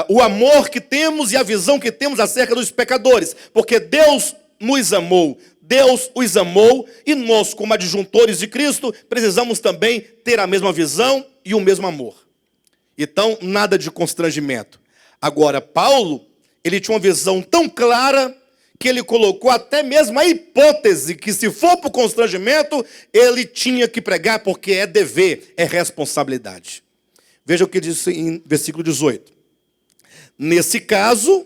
o amor que temos e a visão que temos acerca dos pecadores, porque Deus nos amou, Deus os amou, e nós, como adjuntores de Cristo, precisamos também ter a mesma visão e o mesmo amor. Então, nada de constrangimento. Agora, Paulo, ele tinha uma visão tão clara que ele colocou até mesmo a hipótese que, se for por constrangimento, ele tinha que pregar, porque é dever, é responsabilidade. Veja o que diz em versículo 18. Nesse caso,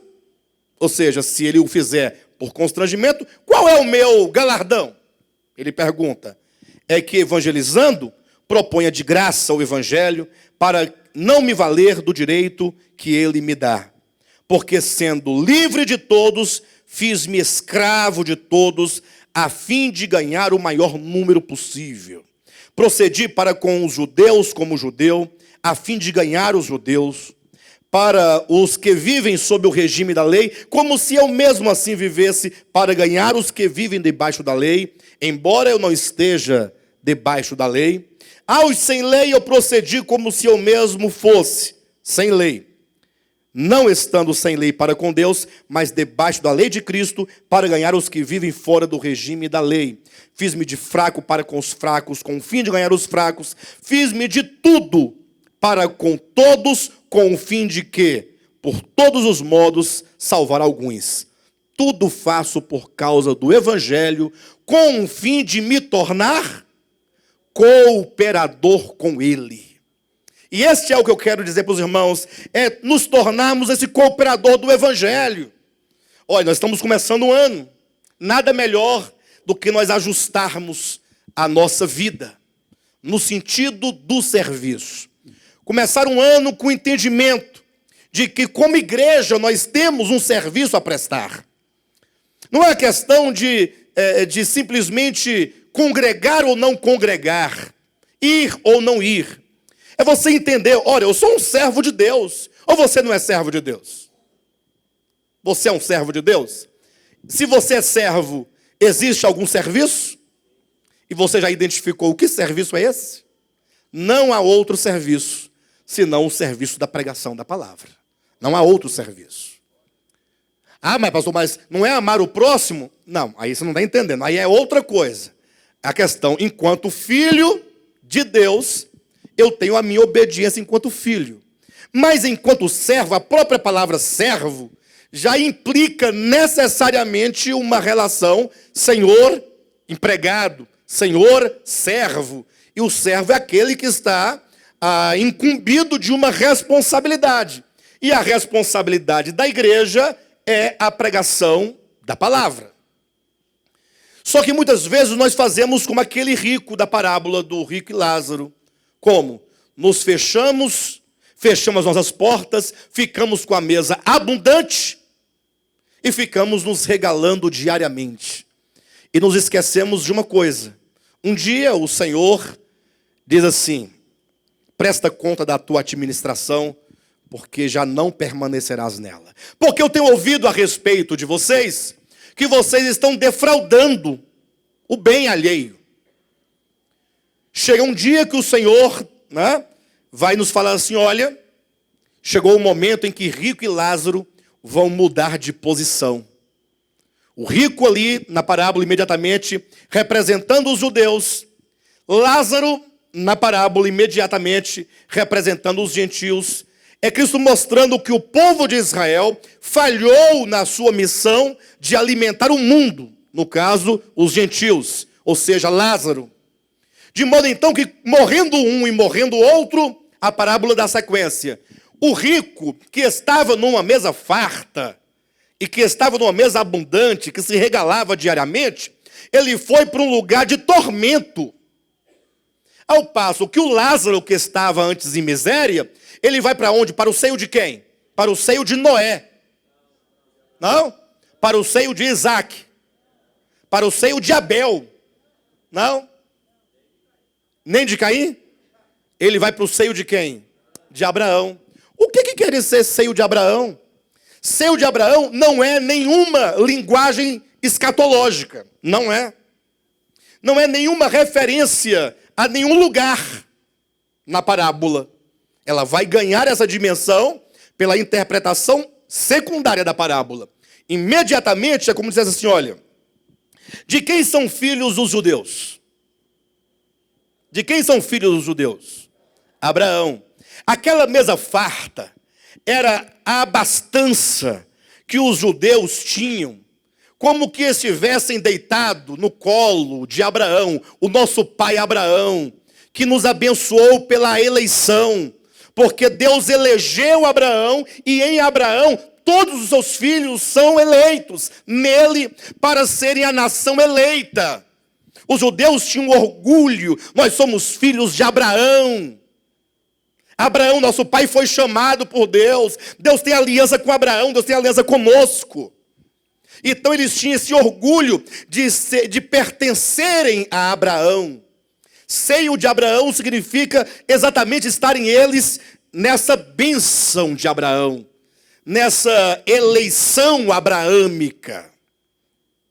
ou seja, se ele o fizer por constrangimento, qual é o meu galardão? Ele pergunta. É que, evangelizando, proponha de graça o evangelho para não me valer do direito que ele me dá. Porque, sendo livre de todos, fiz-me escravo de todos, a fim de ganhar o maior número possível. Procedi para com os judeus como judeu, a fim de ganhar os judeus. Para os que vivem sob o regime da lei, como se eu mesmo assim vivesse, para ganhar os que vivem debaixo da lei, embora eu não esteja debaixo da lei. Aos sem lei eu procedi como se eu mesmo fosse sem lei, não estando sem lei para com Deus, mas debaixo da lei de Cristo, para ganhar os que vivem fora do regime da lei. Fiz-me de fraco para com os fracos, com o fim de ganhar os fracos. Fiz-me de tudo para com todos, com o fim de que, por todos os modos, salvar alguns. Tudo faço por causa do evangelho, com o fim de me tornar cooperador com ele. E este é o que eu quero dizer para os irmãos, é nos tornarmos esse cooperador do evangelho. Olha, nós estamos começando um ano, nada melhor do que nós ajustarmos a nossa vida, no sentido do serviço. Começar um ano com o entendimento de que, como igreja, nós temos um serviço a prestar. Não é questão de simplesmente congregar ou não congregar, ir ou não ir. É você entender, olha, eu sou um servo de Deus, ou você não é servo de Deus? Você é um servo de Deus? Se você é servo, existe algum serviço? E você já identificou o que serviço é esse? Não há outro serviço, senão o serviço da pregação da palavra. Não há outro serviço. Ah, mas pastor, mas não é amar o próximo? Não, aí você não está entendendo, aí é outra coisa. A questão, enquanto filho de Deus, eu tenho a minha obediência enquanto filho. Mas enquanto servo, a própria palavra servo já implica necessariamente uma relação senhor-empregado, senhor-servo. E o servo é aquele que está incumbido de uma responsabilidade. E a responsabilidade da igreja é a pregação da palavra. Só que muitas vezes nós fazemos como aquele rico da parábola do rico e Lázaro. Como? Nos fechamos as nossas portas, ficamos com a mesa abundante e ficamos nos regalando diariamente. E nos esquecemos de uma coisa. Um dia o Senhor diz assim: presta conta da tua administração, porque já não permanecerás nela. Porque eu tenho ouvido a respeito de vocês, que vocês estão defraudando o bem alheio. Chega um dia que o Senhor, vai nos falar assim: olha, chegou o momento em que Rico e Lázaro vão mudar de posição. O rico ali, na parábola, imediatamente, representando os judeus. Lázaro, na parábola, imediatamente, representando os gentios. É Cristo mostrando que o povo de Israel falhou na sua missão de alimentar o mundo. No caso, os gentios, ou seja, Lázaro. De modo então que, morrendo um e morrendo outro, a parábola da sequência. O rico, que estava numa mesa farta, e que estava numa mesa abundante, que se regalava diariamente, ele foi para um lugar de tormento. Ao passo que o Lázaro, que estava antes em miséria, ele vai para onde? Para o seio de quem? Para o seio de Noé. Não? Para o seio de Isaac. Para o seio de Abel. Não? Nem de Caim? Ele vai para o seio de quem? De Abraão. O que quer dizer seio de Abraão? Seio de Abraão não é nenhuma linguagem escatológica. Não é. Não é nenhuma referência a nenhum lugar na parábola. Ela vai ganhar essa dimensão pela interpretação secundária da parábola. Imediatamente é como dizer assim, olha, de quem são filhos os judeus? De quem são filhos os judeus? Abraão. Aquela mesa farta era a abastança que os judeus tinham, como que estivessem deitados no colo de Abraão, o nosso pai Abraão, que nos abençoou pela eleição, porque Deus elegeu Abraão e em Abraão todos os seus filhos são eleitos nele para serem a nação eleita. Os judeus tinham orgulho, nós somos filhos de Abraão. Abraão, nosso pai, foi chamado por Deus. Deus tem aliança com Abraão, Deus tem aliança conosco. Então eles tinham esse orgulho de pertencerem a Abraão. Seio de Abraão significa exatamente estarem eles nessa bênção de Abraão, nessa eleição abraâmica.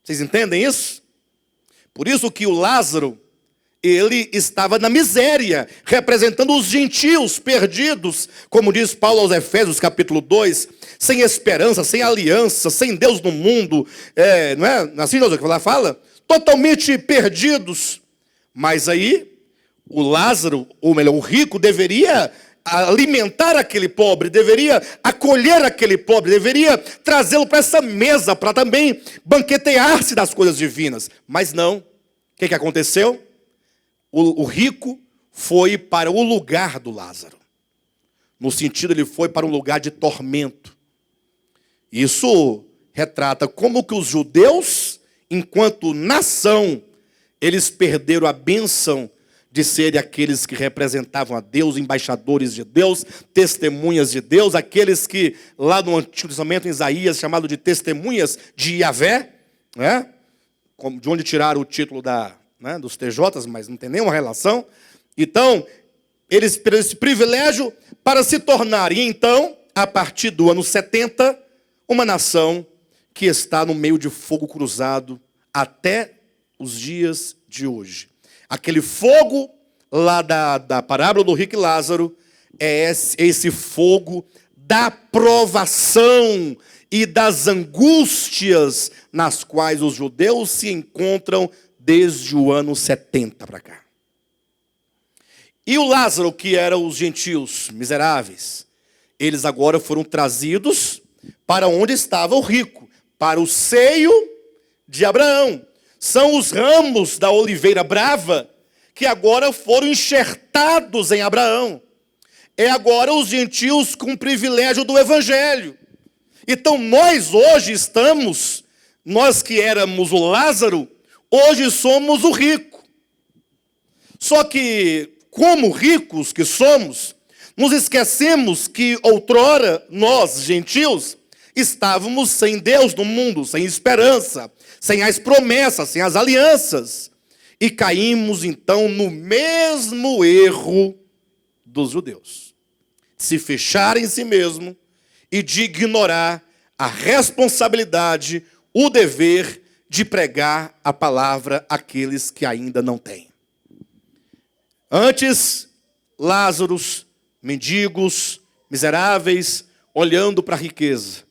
Vocês entendem isso? Por isso que o Lázaro, ele estava na miséria, representando os gentios perdidos, como diz Paulo aos Efésios, capítulo 2, sem esperança, sem aliança, sem Deus no mundo, não é assim, José, que ela fala? Totalmente perdidos. Mas aí, o Lázaro, ou melhor, o rico, deveria alimentar aquele pobre, deveria acolher aquele pobre, deveria trazê-lo para essa mesa, para também banquetear-se das coisas divinas. Mas não. O que aconteceu? O rico foi para o lugar do Lázaro. No sentido, ele foi para um lugar de tormento. Isso retrata como que os judeus, enquanto nação, eles perderam a bênção de serem aqueles que representavam a Deus, embaixadores de Deus, testemunhas de Deus, aqueles que lá no Antigo Testamento, em Isaías, chamado de testemunhas de Yahvé, né? De onde tiraram o título dos TJs, mas não tem nenhuma relação. Então, eles perderam esse privilégio para se tornarem, então, a partir do ano 70, uma nação que está no meio de fogo cruzado até os dias de hoje. Aquele fogo lá da parábola do rico e Lázaro é esse fogo da provação e das angústias nas quais os judeus se encontram desde o ano 70 para cá. E o Lázaro, que eram os gentios miseráveis, eles agora foram trazidos para onde estava o rico, para o seio de Abraão. São os ramos da oliveira brava que agora foram enxertados em Abraão. É agora os gentios com o privilégio do evangelho. Então nós hoje estamos, nós que éramos o Lázaro, hoje somos o rico. Só que, como ricos que somos, nos esquecemos que outrora nós, gentios, estávamos sem Deus no mundo, sem esperança, sem as promessas, sem as alianças. E caímos então no mesmo erro dos judeus. De se fechar em si mesmo e de ignorar a responsabilidade, o dever de pregar a palavra àqueles que ainda não têm. Antes, Lázaros, mendigos, miseráveis, olhando para a riqueza.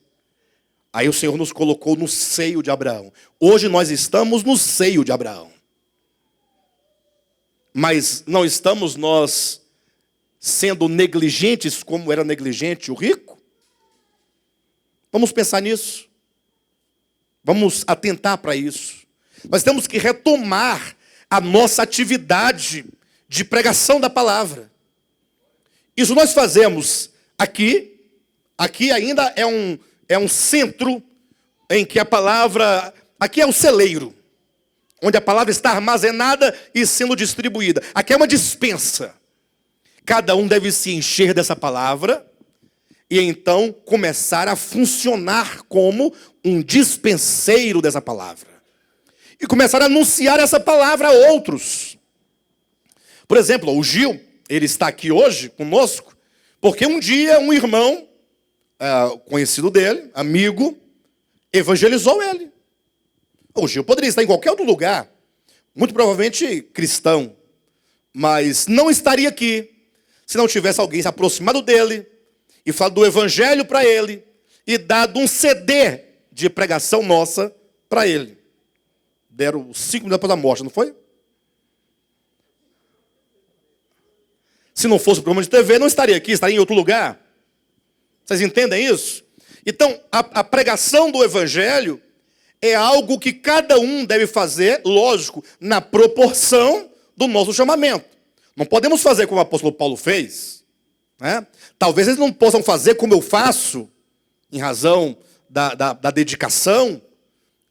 Aí o Senhor nos colocou no seio de Abraão. Hoje nós estamos no seio de Abraão. Mas não estamos nós sendo negligentes como era negligente o rico? Vamos pensar nisso. Vamos atentar para isso. Nós temos que retomar a nossa atividade de pregação da palavra. Isso nós fazemos aqui. Aqui ainda é um centro em que a palavra... Aqui é o celeiro, onde a palavra está armazenada e sendo distribuída. Aqui é uma despensa. Cada um deve se encher dessa palavra e então começar a funcionar como um dispenseiro dessa palavra. E começar a anunciar essa palavra a outros. Por exemplo, o Gil, ele está aqui hoje conosco, porque um dia um irmão, conhecido dele, amigo, evangelizou ele. O Gil poderia estar em qualquer outro lugar, muito provavelmente cristão, mas não estaria aqui se não tivesse alguém se aproximado dele e falado do evangelho para ele e dado um CD de pregação nossa para ele. Deram 5 minutos depois da morte, não foi? Se não fosse o programa de TV, não estaria aqui, estaria em outro lugar. Vocês entendem isso? Então, a pregação do evangelho é algo que cada um deve fazer, lógico, na proporção do nosso chamamento. Não podemos fazer como o apóstolo Paulo fez, né? Talvez eles não possam fazer como eu faço, em razão da dedicação,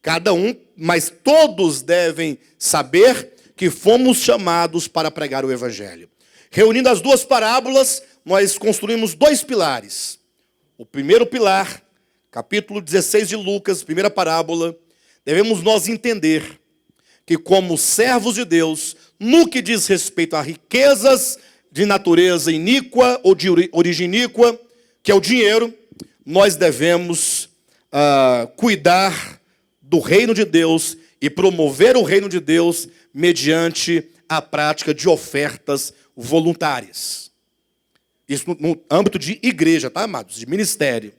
cada um, mas todos devem saber que fomos chamados para pregar o evangelho. Reunindo as duas parábolas, nós construímos 2 pilares. O primeiro pilar, capítulo 16 de Lucas, primeira parábola, devemos nós entender que como servos de Deus, no que diz respeito a riquezas de natureza iníqua ou de origem iníqua, que é o dinheiro, nós devemos cuidar do reino de Deus e promover o reino de Deus mediante a prática de ofertas voluntárias. Isso no âmbito de igreja, tá, amados? De ministério.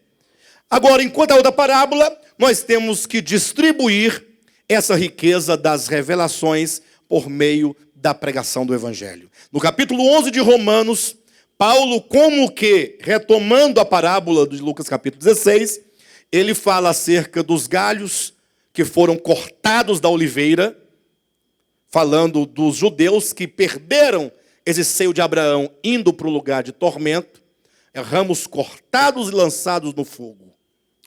Agora, enquanto a outra parábola, nós temos que distribuir essa riqueza das revelações por meio da pregação do evangelho. No capítulo 11 de Romanos, Paulo, como que, retomando a parábola de Lucas capítulo 16, ele fala acerca dos galhos que foram cortados da oliveira, falando dos judeus que perderam esse seio de Abraão indo para o lugar de tormento, ramos cortados e lançados no fogo.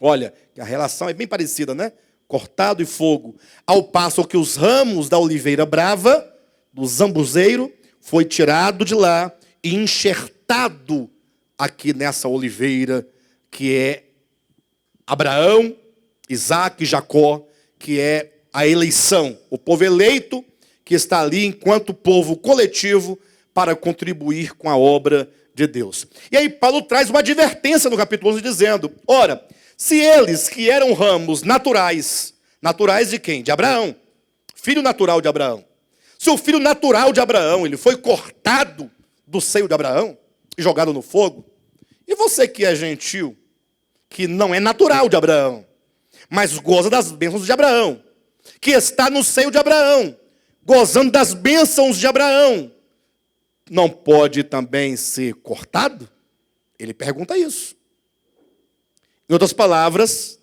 Olha, a relação é bem parecida, né? Cortado e fogo. Ao passo que os ramos da oliveira brava, do zambuzeiro, foi tirado de lá e enxertado aqui nessa oliveira, que é Abraão, Isaac e Jacó, que é a eleição, o povo eleito que está ali enquanto povo coletivo para contribuir com a obra de Deus. E aí Paulo traz uma advertência no capítulo 11 dizendo, ora, se eles que eram ramos naturais, naturais de quem? De Abraão, filho natural de Abraão. Se o filho natural de Abraão, ele foi cortado do seio de Abraão e jogado no fogo, e você que é gentil, que não é natural de Abraão, mas goza das bênçãos de Abraão, que está no seio de Abraão, gozando das bênçãos de Abraão, não pode também ser cortado? Ele pergunta isso. Em outras palavras,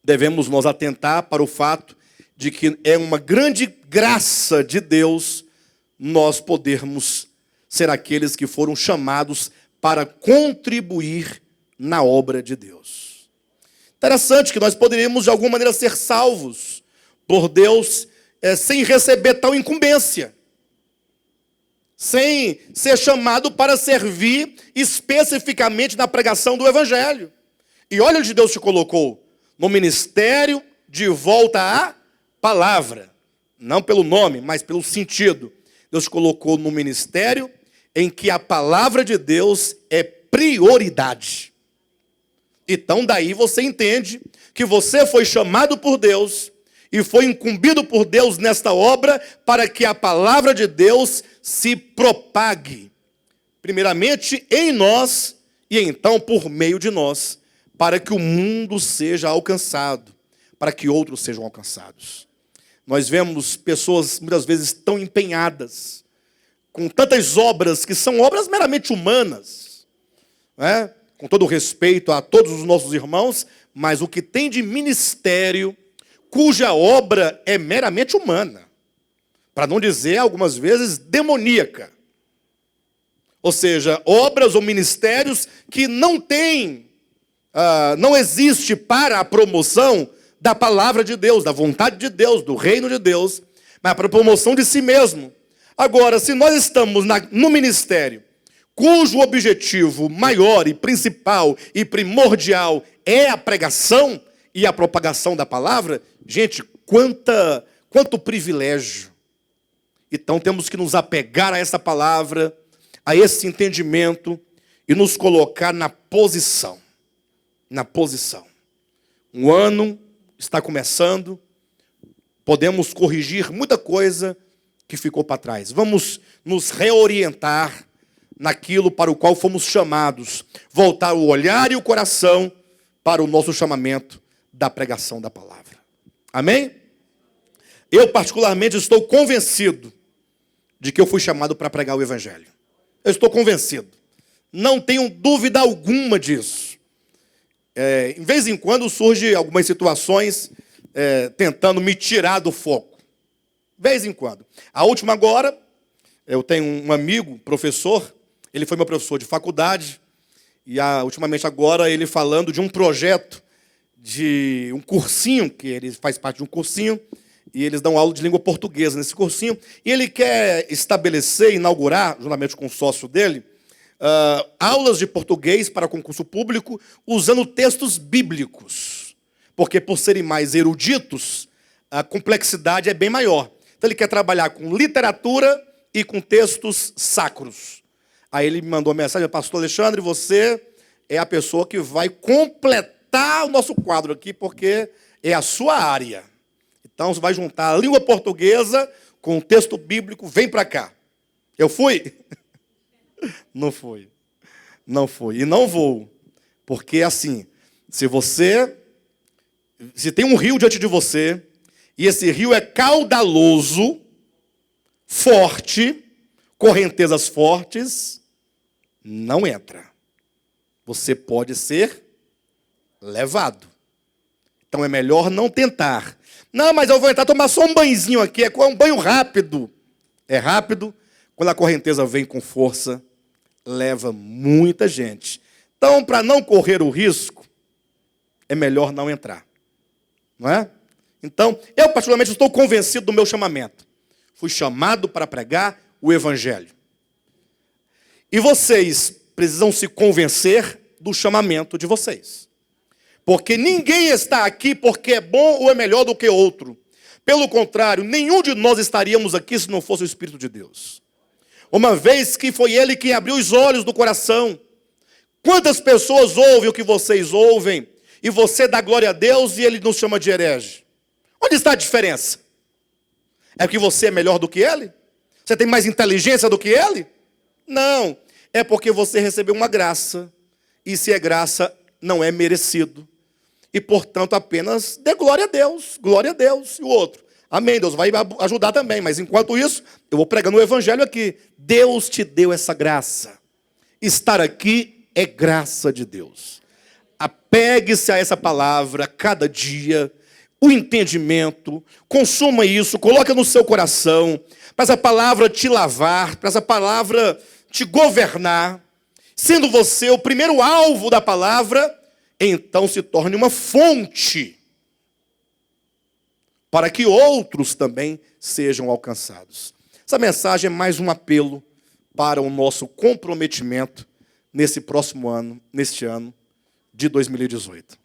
devemos nós atentar para o fato de que é uma grande graça de Deus nós podermos ser aqueles que foram chamados para contribuir na obra de Deus. Interessante que nós poderíamos de alguma maneira ser salvos por Deus sem receber tal incumbência, sem ser chamado para servir especificamente na pregação do evangelho. E olha onde Deus te colocou, no ministério de volta à palavra, não pelo nome, mas pelo sentido. Deus te colocou no ministério em que a palavra de Deus é prioridade. Então daí você entende que você foi chamado por Deus e foi incumbido por Deus nesta obra para que a palavra de Deus se propague, primeiramente em nós e então por meio de nós, para que o mundo seja alcançado, para que outros sejam alcançados. Nós vemos pessoas muitas vezes tão empenhadas, com tantas obras que são obras meramente humanas, né? Com todo respeito a todos os nossos irmãos, mas o que tem de ministério, cuja obra é meramente humana, para não dizer algumas vezes demoníaca. Ou seja, obras ou ministérios que não têm, não existe para a promoção da palavra de Deus, da vontade de Deus, do reino de Deus, mas para a promoção de si mesmo. Agora, se nós estamos no ministério, cujo objetivo maior e principal e primordial é a pregação e a propagação da palavra, gente, quanto privilégio. Então temos que nos apegar a essa palavra, a esse entendimento e nos colocar na posição. Na posição. Um ano está começando, podemos corrigir muita coisa que ficou para trás. Vamos nos reorientar naquilo para o qual fomos chamados, voltar o olhar e o coração para o nosso chamamento da pregação da palavra. Amém? Eu particularmente estou convencido de que eu fui chamado para pregar o evangelho. Eu estou convencido. Não tenho dúvida alguma disso. Em vez em quando surgem algumas situações tentando me tirar do foco. De vez em quando. A última agora, eu tenho um amigo, professor, ele foi meu professor de faculdade, e ultimamente agora ele falando de um projeto, de um cursinho, que ele faz parte de um cursinho, e eles dão aula de língua portuguesa nesse cursinho, e ele quer estabelecer, inaugurar, juntamente com o sócio dele, aulas de português para concurso público, usando textos bíblicos. Porque por serem mais eruditos, a complexidade é bem maior. Então ele quer trabalhar com literatura e com textos sacros. Aí ele me mandou uma mensagem: pastor Alexandre, você é a pessoa que vai completar o nosso quadro aqui, porque é a sua área. Então você vai juntar a língua portuguesa com o texto bíblico, vem para cá. Eu fui? Não fui. Não fui. E não vou. Porque assim, se tem um rio diante de você, e esse rio é caudaloso, forte, correntezas fortes, não entra. Você pode ser levado. Então é melhor não tentar. Não, mas eu vou entrar, tomar só um banhozinho aqui, é um banho rápido. É rápido, quando a correnteza vem com força, leva muita gente. Então, para não correr o risco, é melhor não entrar. Não é? Então, eu particularmente estou convencido do meu chamamento. Fui chamado para pregar o evangelho. E vocês precisam se convencer do chamamento de vocês. Porque ninguém está aqui porque é bom ou é melhor do que outro. Pelo contrário, nenhum de nós estaríamos aqui se não fosse o Espírito de Deus. Uma vez que foi Ele quem abriu os olhos do coração. Quantas pessoas ouvem o que vocês ouvem, e você dá glória a Deus e Ele nos chama de herege? Onde está a diferença? É que você é melhor do que Ele? Você tem mais inteligência do que Ele? Não, é porque você recebeu uma graça, e se é graça, não é merecido. E, portanto, apenas dê glória a Deus, e o outro. Amém, Deus vai ajudar também, mas enquanto isso, eu vou pregando o evangelho aqui. Deus te deu essa graça. Estar aqui é graça de Deus. Apegue-se a essa palavra cada dia, o entendimento, consuma isso, coloque no seu coração, para essa palavra te lavar, para essa palavra te governar. Sendo você o primeiro alvo da palavra, então se torne uma fonte para que outros também sejam alcançados. Essa mensagem é mais um apelo para o nosso comprometimento nesse próximo ano, neste ano de 2018.